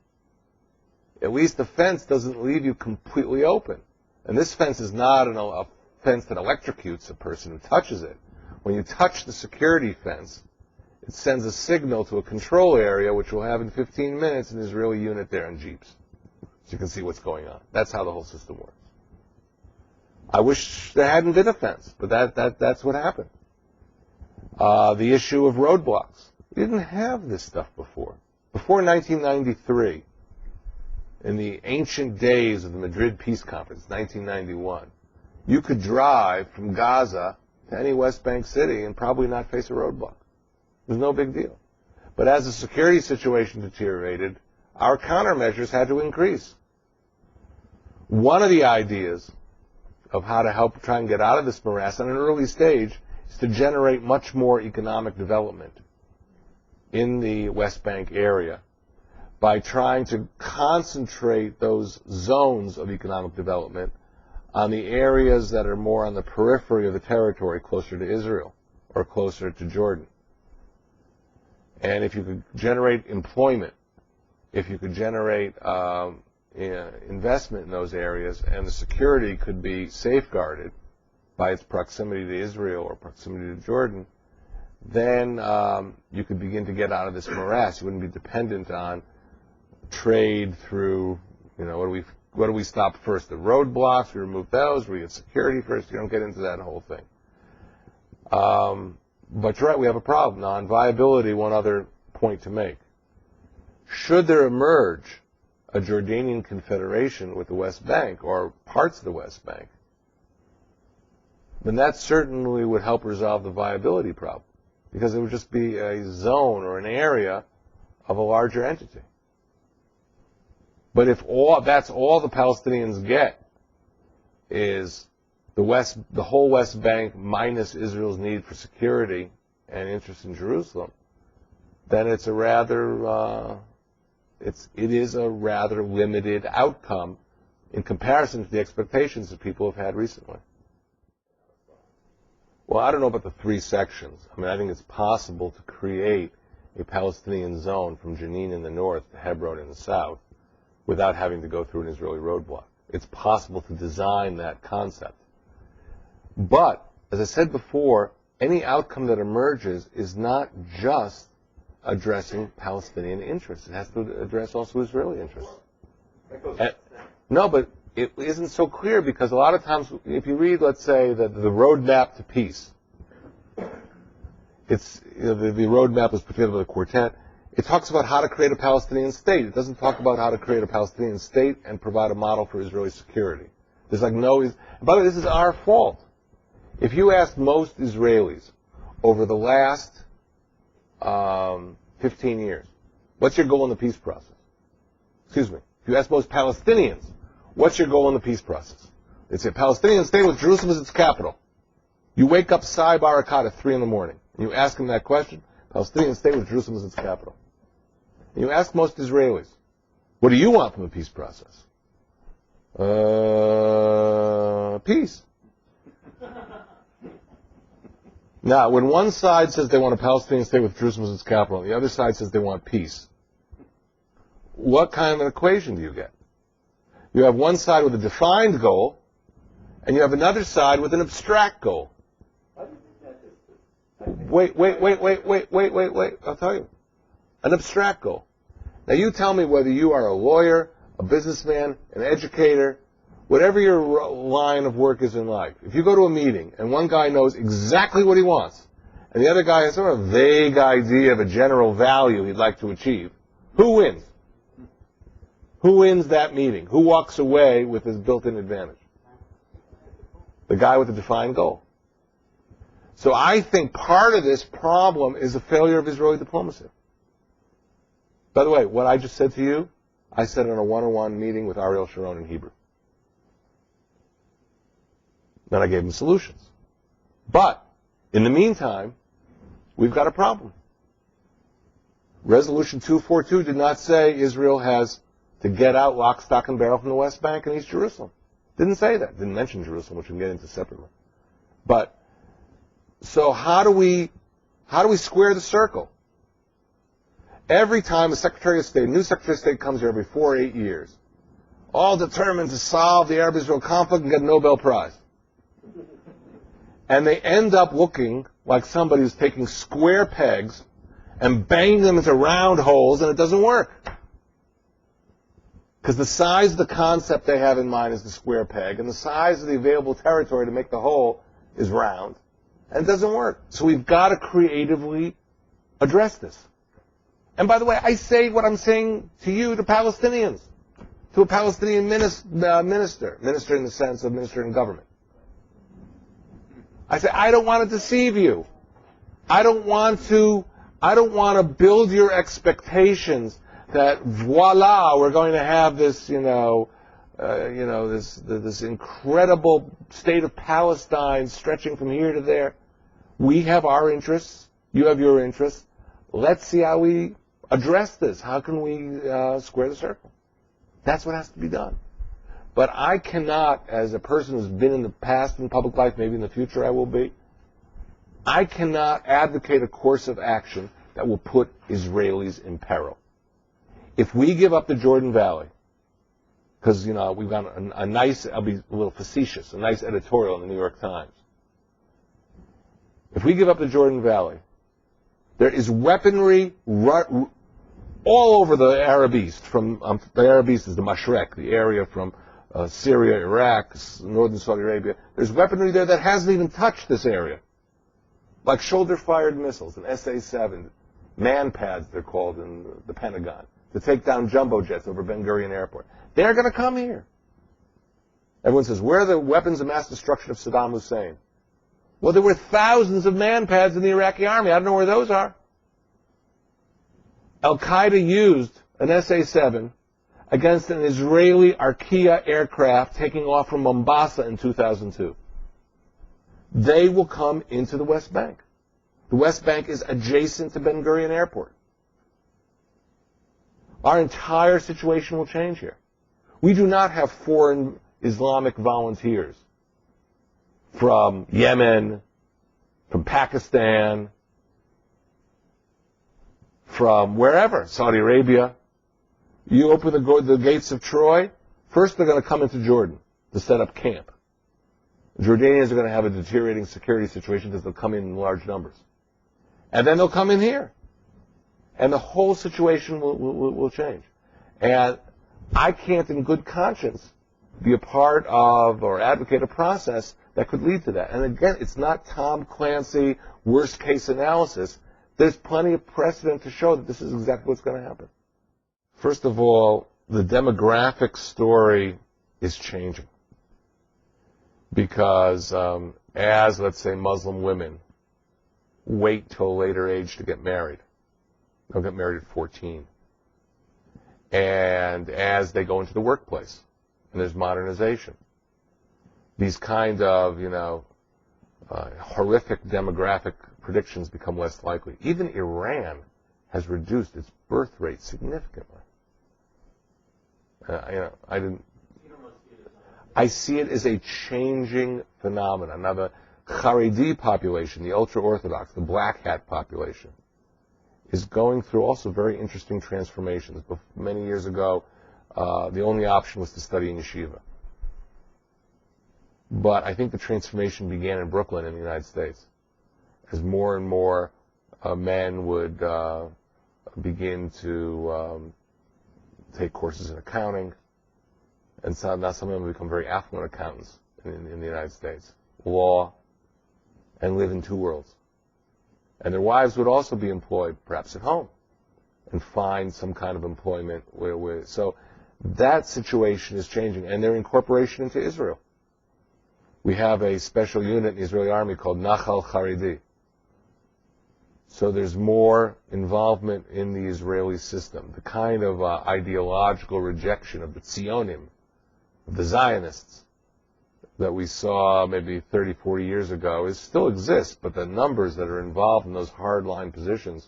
At least the fence doesn't leave you completely open. And this fence is not a fence that electrocutes a person who touches it. When you touch the security fence, it sends a signal to a control area, which will have in 15 minutes an Israeli unit there in jeeps. So you can see what's going on. That's how the whole system works. I wish there hadn't been a fence, but that's what happened. The issue of roadblocks. We didn't have this stuff before. Before 1993, in the ancient days of the Madrid Peace Conference, 1991, you could drive from Gaza to any West Bank city and probably not face a roadblock. It was no big deal. But as the security situation deteriorated, our countermeasures had to increase. One of the ideas of how to help try and get out of this morass at an early stage is to generate much more economic development in the West Bank area by trying to concentrate those zones of economic development on the areas that are more on the periphery of the territory, closer to Israel or closer to Jordan. And if you could generate employment, if you could generate investment in those areas, and the security could be safeguarded by its proximity to Israel or proximity to Jordan, then you could begin to get out of this morass. You wouldn't be dependent on trade through, what do we stop first? The roadblocks, we remove those, we get security first. You don't get into that whole thing. But you're right, we have a problem. Now, on viability, one other point to make. Should there emerge a Jordanian confederation with the West Bank or parts of the West Bank, then that certainly would help resolve the viability problem, because it would just be a zone or an area of a larger entity. But if that's all the Palestinians get is the whole West Bank minus Israel's need for security and interest in Jerusalem, then it is a rather limited outcome in comparison to the expectations that people have had recently. Well, I don't know about the three sections. I mean, I think it's possible to create a Palestinian zone from Jenin in the north to Hebron in the south without having to go through an Israeli roadblock. It's possible to design that concept. But, as I said before, any outcome that emerges is not just addressing Palestinian interests. It has to address also Israeli interests. No, but it isn't so clear, because a lot of times, if you read, let's say, the roadmap to peace, it's the roadmap was put together by the quartet. It talks about how to create a Palestinian state. It doesn't talk about how to create a Palestinian state and provide a model for Israeli security. There's like no. By the way, this is our fault. If you ask most Israelis over the last 15 years, what's your goal in the peace process? Excuse me. If you ask most Palestinians, what's your goal in the peace process? They say Palestinian state with Jerusalem as its capital. You wake up Saib Arakat at 3 in the morning, and you ask him that question, Palestinian state with Jerusalem as its capital. And you ask most Israelis, what do you want from the peace process? Peace. Now, when one side says they want a Palestinian state with Jerusalem as its capital, and the other side says they want peace, what kind of an equation do you get? You have one side with a defined goal, and you have another side with an abstract goal. Wait, I'll tell you. An abstract goal. Now you tell me whether you are a lawyer, a businessman, an educator, whatever your line of work is in life. If you go to a meeting and one guy knows exactly what he wants, and the other guy has sort of a vague idea of a general value he'd like to achieve, who wins? Who wins that meeting? Who walks away with his built-in advantage? The guy with the defined goal. So I think part of this problem is a failure of Israeli diplomacy. By the way, what I just said to you, I said in a one-on-one meeting with Ariel Sharon in Hebrew. Then I gave him solutions. But, in the meantime, we've got a problem. Resolution 242 did not say Israel has to get out lock, stock, and barrel from the West Bank and East Jerusalem. Didn't say that. Didn't mention Jerusalem, which we can get into separately. But, so how do we square the circle? Every time a Secretary of State, a new Secretary of State comes here every 4 or 8 years, all determined to solve the Arab-Israel conflict and get a Nobel Prize. And they end up looking like somebody who's taking square pegs and banging them into round holes, and it doesn't work. Because the size of the concept they have in mind is the square peg, and the size of the available territory to make the hole is round, and it doesn't work. So we've got to creatively address this. And by the way, I say what I'm saying to you, to Palestinians, to a Palestinian minister in the sense of minister in government. I say, I don't want to deceive you. I don't want to build your expectations that voila, we're going to have this, this incredible state of Palestine stretching from here to there. We have our interests. You have your interests. Let's see how we address this. How can we square the circle? That's what has to be done. But I cannot, as a person who's been in the past in public life, maybe in the future I will be, I cannot advocate a course of action that will put Israelis in peril. If we give up the Jordan Valley, because, we've got a nice, I'll be a little facetious, a nice editorial in the New York Times. If we give up the Jordan Valley, there is weaponry all over the Arab East. From the Arab East is the Mashrek, the area from Syria, Iraq, northern Saudi Arabia. There's weaponry there that hasn't even touched this area, like shoulder-fired missiles, an SA-7, man pads they're called in the Pentagon. to take down jumbo jets over Ben Gurion Airport. They're going to come here. Everyone says, where are the weapons of mass destruction of Saddam Hussein? Well, there were thousands of man-pads in the Iraqi army. I don't know where those are. Al-Qaeda used an SA-7 against an Israeli Arkia aircraft taking off from Mombasa in 2002. They will come into the West Bank. The West Bank is adjacent to Ben Gurion Airport. Our entire situation will change here. We do not have foreign Islamic volunteers from Yemen, from Pakistan, from wherever, Saudi Arabia. You open the gates of Troy, first they're going to come into Jordan to set up camp. The Jordanians are going to have a deteriorating security situation because they'll come in large numbers. And then they'll come in here. And the whole situation will change. And I can't in good conscience be a part of or advocate a process that could lead to that. And again, it's not Tom Clancy worst case analysis. There's plenty of precedent to show that this is exactly what's going to happen. First of all, the demographic story is changing. Because as, let's say, Muslim women wait till a later age to get married, they'll get married at 14. And as they go into the workplace, and there's modernization, these kind of, horrific demographic predictions become less likely. Even Iran has reduced its birth rate significantly. I see it as a changing phenomenon. Now, the Haredi population, the ultra-Orthodox, the black hat population, is going through also very interesting transformations. Many years ago, the only option was to study in yeshiva. But I think the transformation began in Brooklyn in the United States, as more and more men would begin to take courses in accounting, and so now some of them become very affluent accountants in the United States, law, and live in two worlds. And their wives would also be employed, perhaps at home, and find some kind of employment so that situation is changing, and their incorporation into Israel. We have a special unit in the Israeli army called Nachal Haredi. So there's more involvement in the Israeli system. The kind of ideological rejection of the Zionim, of the Zionists, that we saw maybe 30, 40 years ago still exists, but the numbers that are involved in those hardline positions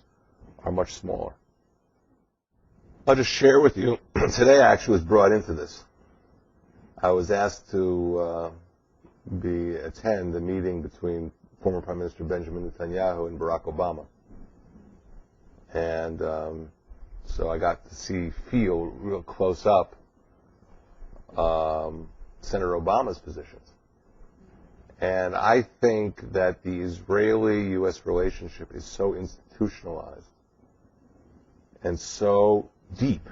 are much smaller. I'll just share with you, today I actually was brought into this. I was asked to attend a meeting between former Prime Minister Benjamin Netanyahu and Barack Obama. And so I got to feel real close up Senator Obama's positions. And I think that the Israeli-U.S. relationship is so institutionalized and so deep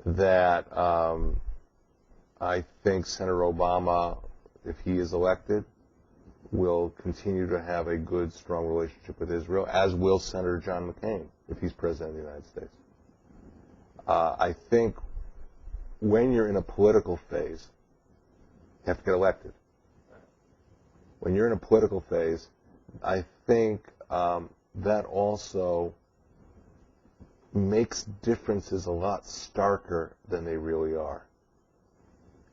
that I think Senator Obama, if he is elected, will continue to have a good, strong relationship with Israel, as will Senator John McCain, if he's president of the United States. I think when you're in a political phase, you have to get elected. When you're in a political phase, I think that also makes differences a lot starker than they really are.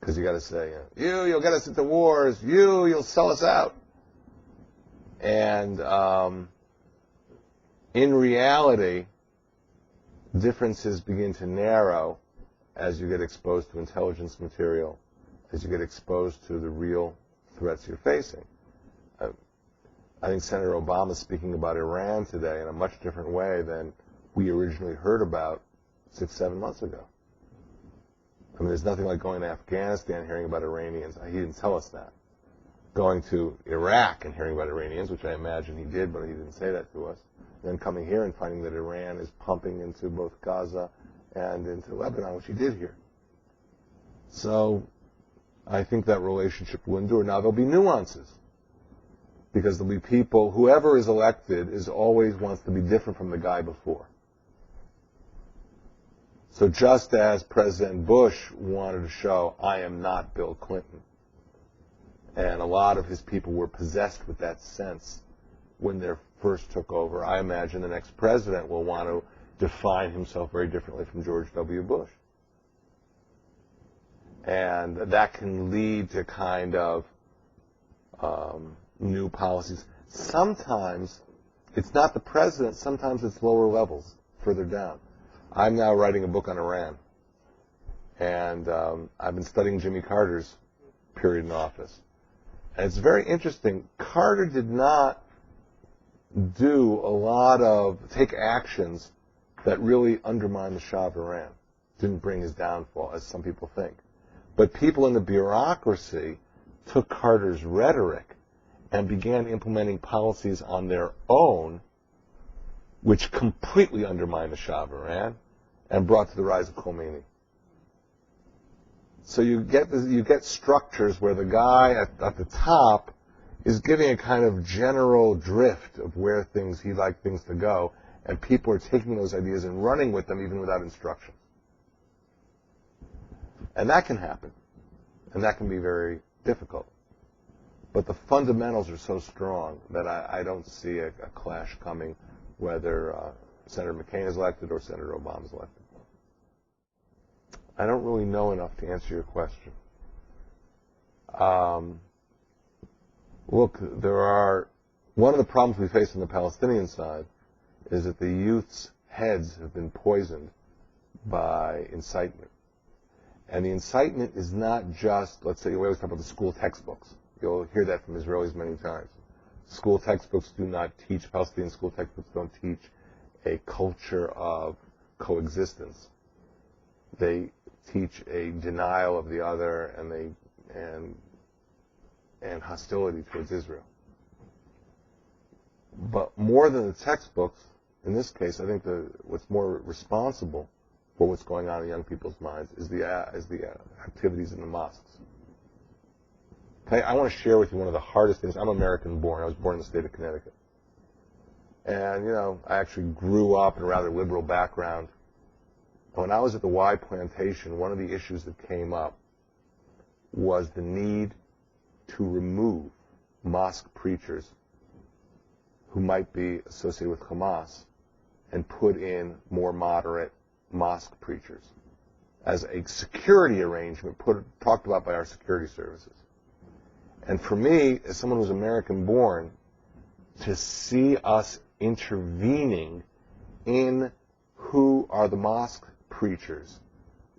Because you got to say, you'll get us into wars. You'll sell us out. And in reality, differences begin to narrow as you get exposed to intelligence material, as you get exposed to the real threats you're facing. I think Senator Obama is speaking about Iran today in a much different way than we originally heard about 6-7 months ago. I mean, there's nothing like going to Afghanistan, hearing about Iranians. He didn't tell us that. Going to Iraq and hearing about Iranians, which I imagine he did, but he didn't say that to us. And then coming here and finding that Iran is pumping into both Gaza and into Lebanon, which he did here. So I think that relationship will endure. Now, there'll be nuances, because there'll be people, whoever is elected always wants to be different from the guy before. So just as President Bush wanted to show, I am not Bill Clinton, and a lot of his people were possessed with that sense when they first took over, I imagine the next president will want to define himself very differently from George W. Bush. And that can lead to kind of new policies. Sometimes it's not the president, sometimes it's lower levels, further down. I'm now writing a book on Iran, and I've been studying Jimmy Carter's period in office. And it's very interesting. Carter did not take actions that really undermined the Shah of Iran. Didn't bring his downfall, as some people think. But people in the bureaucracy took Carter's rhetoric and began implementing policies on their own, which completely undermined the Shah of Iran and brought to the rise of Khomeini. So you get structures where the guy at the top is giving a kind of general drift of where he'd like things to go, and people are taking those ideas and running with them even without instruction. And that can happen, and that can be very difficult. But the fundamentals are so strong that I don't see a clash coming whether Senator McCain is elected or Senator Obama is elected. I don't really know enough to answer your question. Look, one of the problems we face on the Palestinian side is that the youth's heads have been poisoned by incitement. And the incitement is not just, let's say, we always talk about the school textbooks. You'll hear that from Israelis many times. School textbooks do not teach, Palestinian school textbooks don't teach a culture of coexistence. They teach a denial of the other and hostility towards Israel. But more than the textbooks, in this case, I think what's more responsible for what's going on in young people's minds is the activities in the mosques. Okay, I want to share with you one of the hardest things. I'm American-born. I was born in the state of Connecticut. And, I actually grew up in a rather liberal background. When I was at the Y Plantation, one of the issues that came up was the need to remove mosque preachers who might be associated with Hamas and put in more moderate mosque preachers as a security arrangement talked about by our security services. And for me, as someone who's American-born, to see us intervening in who are the mosque preachers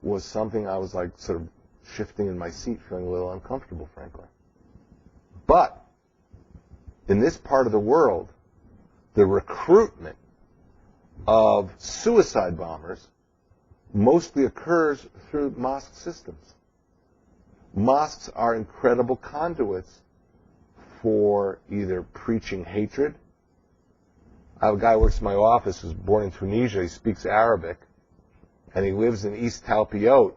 was something I was like sort of shifting in my seat, feeling a little uncomfortable, frankly. But in this part of the world, the recruitment of suicide bombers mostly occurs through mosque systems. Mosques are incredible conduits for either preaching hatred. I have a guy who works in my office who's born in Tunisia. He speaks Arabic, and he lives in East Talpiot,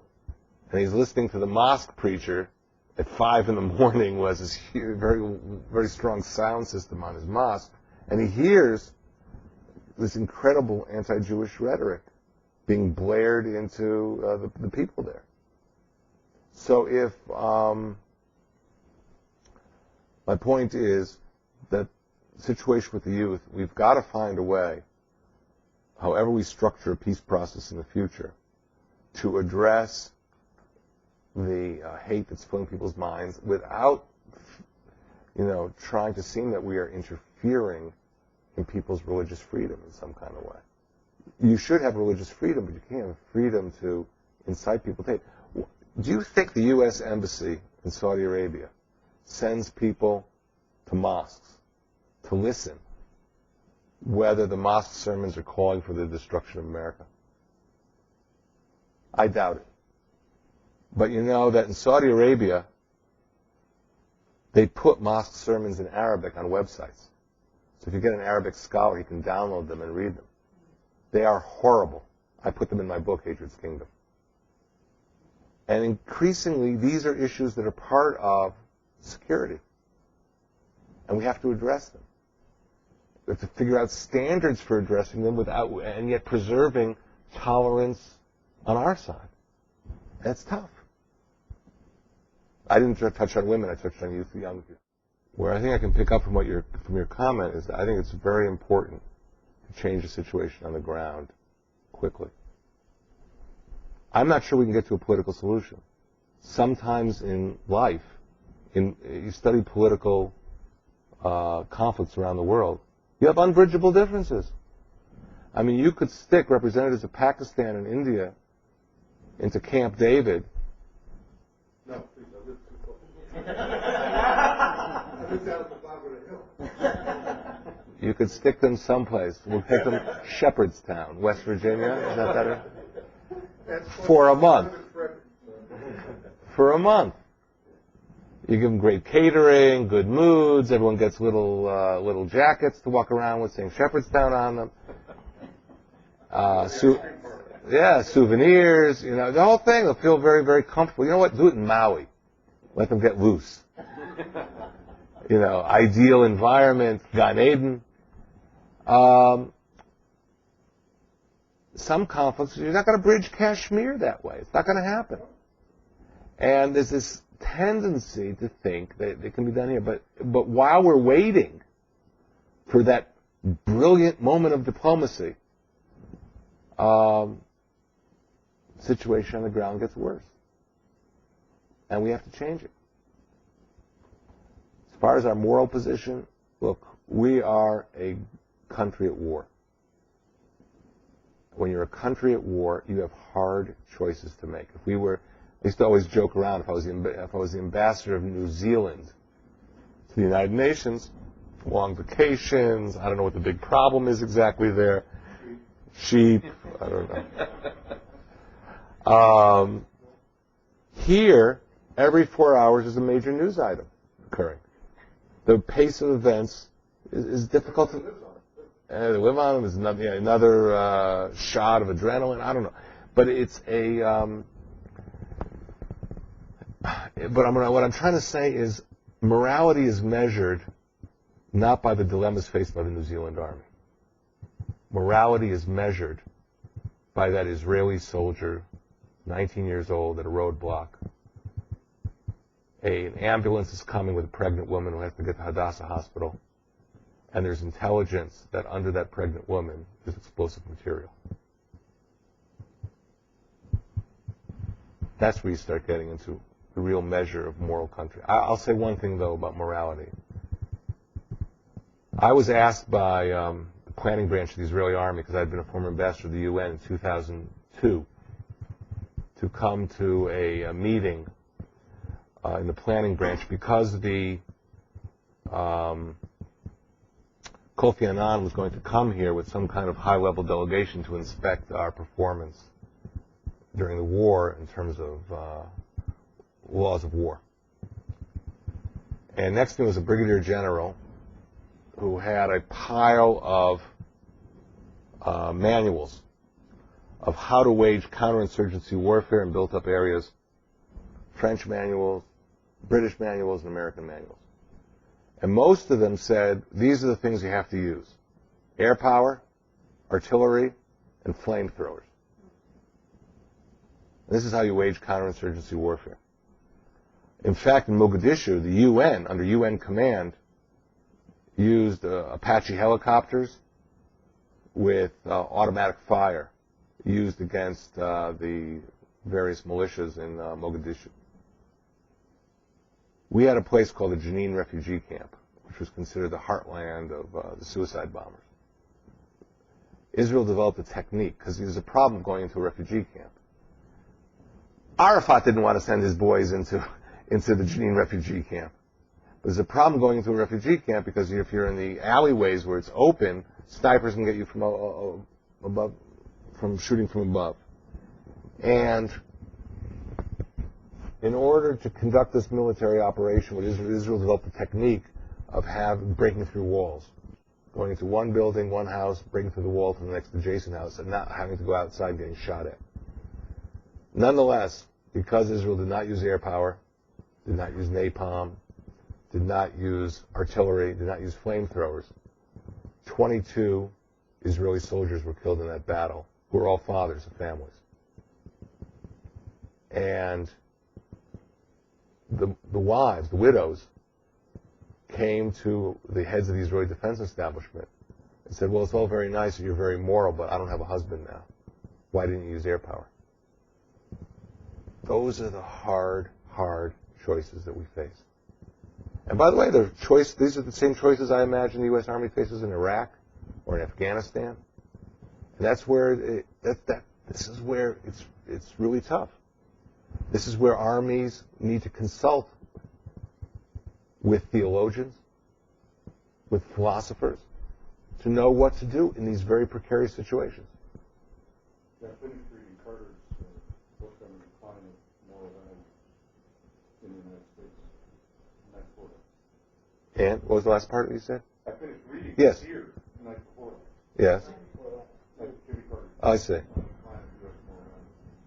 and he's listening to the mosque preacher at 5 in the morning with this very, very strong sound system on his mosque, and he hears this incredible anti-Jewish rhetoric being blared into the people there. So if my point is that situation with the youth, we've got to find a way, however we structure a peace process in the future, to address the hate that's filling people's minds without, trying to seem that we are interfering in people's religious freedom in some kind of way. You should have religious freedom, but you can't have freedom to incite people to hate. Do you think the U.S. Embassy in Saudi Arabia sends people to mosques to listen whether the mosque sermons are calling for the destruction of America? I doubt it. But you know that in Saudi Arabia, they put mosque sermons in Arabic on websites. So if you get an Arabic scholar, you can download them and read them. They are horrible. I put them in my book, Hatred's Kingdom. And increasingly, these are issues that are part of security. And we have to address them. We have to figure out standards for addressing them and yet preserving tolerance, on our side. That's tough. I didn't touch on women. I touched on youth, young people. Where I think I can pick up from your comment is that I think it's very important to change the situation on the ground quickly. I'm not sure we can get to a political solution. Sometimes in life, you study political conflicts around the world, you have unbridgeable differences. I mean, you could stick representatives of Pakistan and India into Camp David. No, please, I live too close. I live down at the bottom of the hill. You could stick them someplace. We'll take them Shepherdstown, West Virginia. Is that better? For a month. For a month. You give them great catering, good moods. Everyone gets little jackets to walk around with saying Shepherdstown on them. Souvenirs. You know, the whole thing. They'll feel very, very comfortable. You know what? Do it in Maui. Let them get loose. You know, ideal environment, Gan Eden. Some conflicts, you're not going to bridge Kashmir that way. It's not going to happen. And there's this tendency to think that it can be done here. But while we're waiting for that brilliant moment of diplomacy, situation on the ground gets worse. And we have to change it. As far as our moral position, look, we are a country at war. When you're a country at war, you have hard choices to make. I used to always joke around, if I was the ambassador of New Zealand to the United Nations, long vacations, I don't know what the big problem is exactly there. Sheep, I don't know. Here, every 4 hours is a major news item occurring. The pace of events is difficult to... They live on them. There's another shot of adrenaline. I don't know. But it's a... what I'm trying to say is morality is measured not by the dilemmas faced by the New Zealand Army. Morality is measured by that Israeli soldier, 19 years old, at a roadblock. An ambulance is coming with a pregnant woman who has to get to Hadassah Hospital. And there's intelligence that under that pregnant woman is explosive material. That's where you start getting into the real measure of moral country. I'll say one thing, though, about morality. I was asked by the planning branch of the Israeli army, because I'd been a former ambassador to the UN in 2002, to come to a meeting in the planning branch because the Kofi Annan was going to come here with some kind of high-level delegation to inspect our performance during the war in terms of laws of war. And next to me was a brigadier general who had a pile of manuals of how to wage counterinsurgency warfare in built-up areas, French manuals, British manuals, and American manuals. And most of them said, these are the things you have to use: air power, artillery, and flamethrowers. This is how you wage counterinsurgency warfare. In fact, in Mogadishu, the UN, under UN command, used Apache helicopters with automatic fire used against the various militias in Mogadishu. We had a place called the Jenin refugee camp, which was considered the heartland of the suicide bombers. Israel developed a technique, because there's a problem going into a refugee camp. Arafat didn't want to send his boys into the Jenin refugee camp. But there's a problem going into a refugee camp because if you're in the alleyways where it's open, snipers can get you from above, from shooting from above. And in order to conduct this military operation, Israel developed a technique of breaking through walls, going into one building, one house, breaking through the wall to the next adjacent house, and not having to go outside getting shot at. Nonetheless, because Israel did not use air power, did not use napalm, did not use artillery, did not use flamethrowers, 22 Israeli soldiers were killed in that battle, who were all fathers of families. And the wives, the widows, came to the heads of the Israeli defense establishment and said, well, it's all very nice that you're very moral, but I don't have a husband now. Why didn't you use air power? Those are the hard choices that we face. And by the way, these are the same choices I imagine the U.S. Army faces in Iraq or in Afghanistan. And that's where this is where it's really tough. This is where armies need to consult with theologians, with philosophers, to know what to do in these very precarious situations. Yeah, I finished reading Carter's book on the decline of moral values in the United States. And that's for it. And what was the last part you said? I finished reading Yes. Here the night before. Yes. Jimmy Carter. I see. On the decline of U.S. moral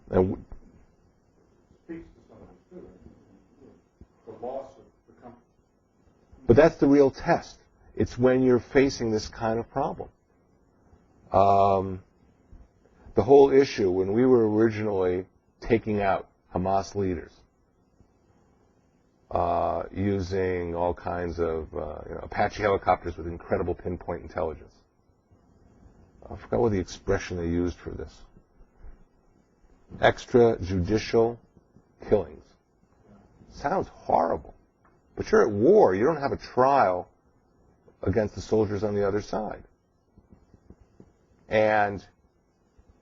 values. And Speaks to some of this too. The loss of the country. but that's the real test. It's when you're facing this kind of problem. The whole issue, when we were originally taking out Hamas leaders, using all kinds of Apache helicopters with incredible pinpoint intelligence. I forgot what the expression they used for this. Extrajudicial killings. Sounds horrible. But you're at war. You don't have a trial against the soldiers on the other side. And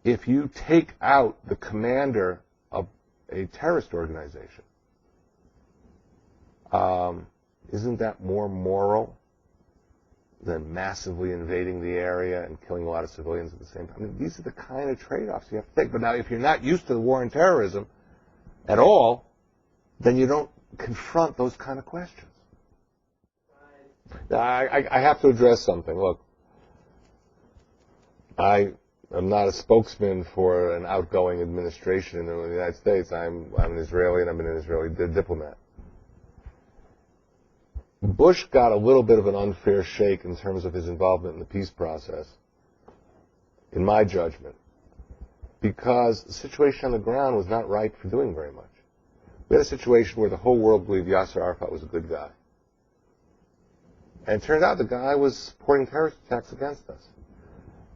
if you take out the commander of a terrorist organization, isn't that more moral than massively invading the area and killing a lot of civilians at the same time? I mean, these are the kind of trade-offs you have to take. But now, if you're not used to the war on terrorism at all, then you don't confront those kind of questions. Now, I have to address something. Look, I am not a spokesman for an outgoing administration in the United States. I'm an Israeli, and I'm an Israeli diplomat. Bush got a little bit of an unfair shake in terms of his involvement in the peace process, in my judgment, because the situation on the ground was not ripe for doing very much. We had a situation where the whole world believed Yasser Arafat was a good guy. And it turned out the guy was supporting terrorist attacks against us.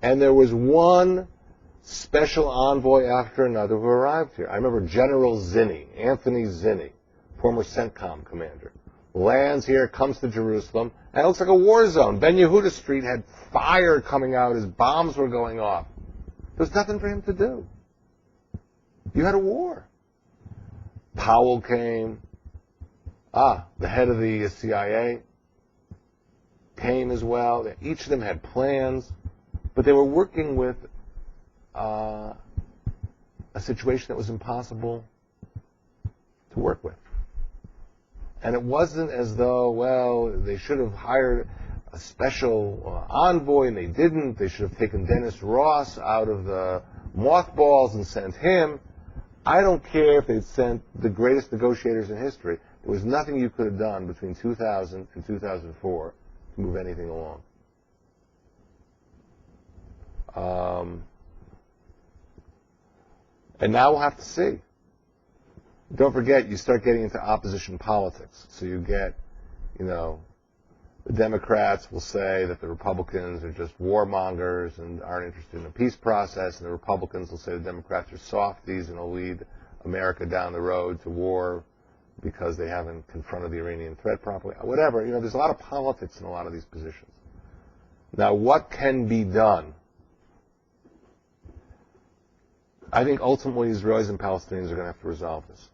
And there was one special envoy after another who arrived here. I remember General Zinni, Anthony Zinni, former CENTCOM commander, lands here, comes to Jerusalem, and it looks like a war zone. Ben Yehuda Street had fire coming out as bombs were going off. There was nothing for him to do. You had a war. Powell came. The head of the CIA came as well. Each of them had plans, but they were working with a situation that was impossible to work with. And it wasn't as though, well, they should have hired a special envoy, and they didn't. They should have taken Dennis Ross out of the mothballs and sent him. I don't care if they'd sent the greatest negotiators in history. There was nothing you could have done between 2000 and 2004 to move anything along. And now we'll have to see. Don't forget, you start getting into opposition politics. So you get, the Democrats will say that the Republicans are just warmongers and aren't interested in the peace process, and the Republicans will say the Democrats are softies and will lead America down the road to war because they haven't confronted the Iranian threat properly. Whatever, there's a lot of politics in a lot of these positions. Now, what can be done? I think ultimately Israelis and Palestinians are going to have to resolve this.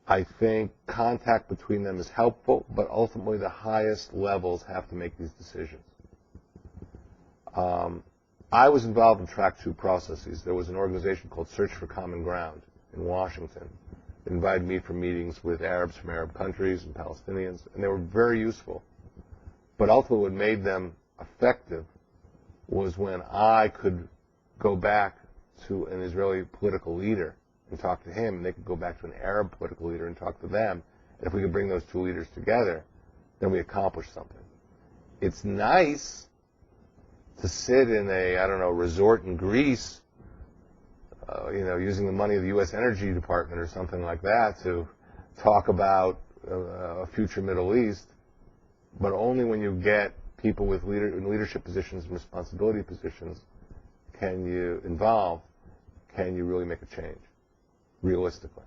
I think contact between them is helpful, but ultimately the highest levels have to make these decisions. I was involved in Track 2 processes. There was an organization called Search for Common Ground in Washington. It invited me for meetings with Arabs from Arab countries and Palestinians, and they were very useful. But ultimately what made them effective was when I could go back to an Israeli political leader and talk to him, and they could go back to an Arab political leader and talk to them. And if we could bring those two leaders together, then we accomplished something. It's nice to sit in a, resort in Greece using the money of the U.S. Energy Department or something like that to talk about a future Middle East, but only when you get people with leadership positions and responsibility positions can you really make a change, realistically.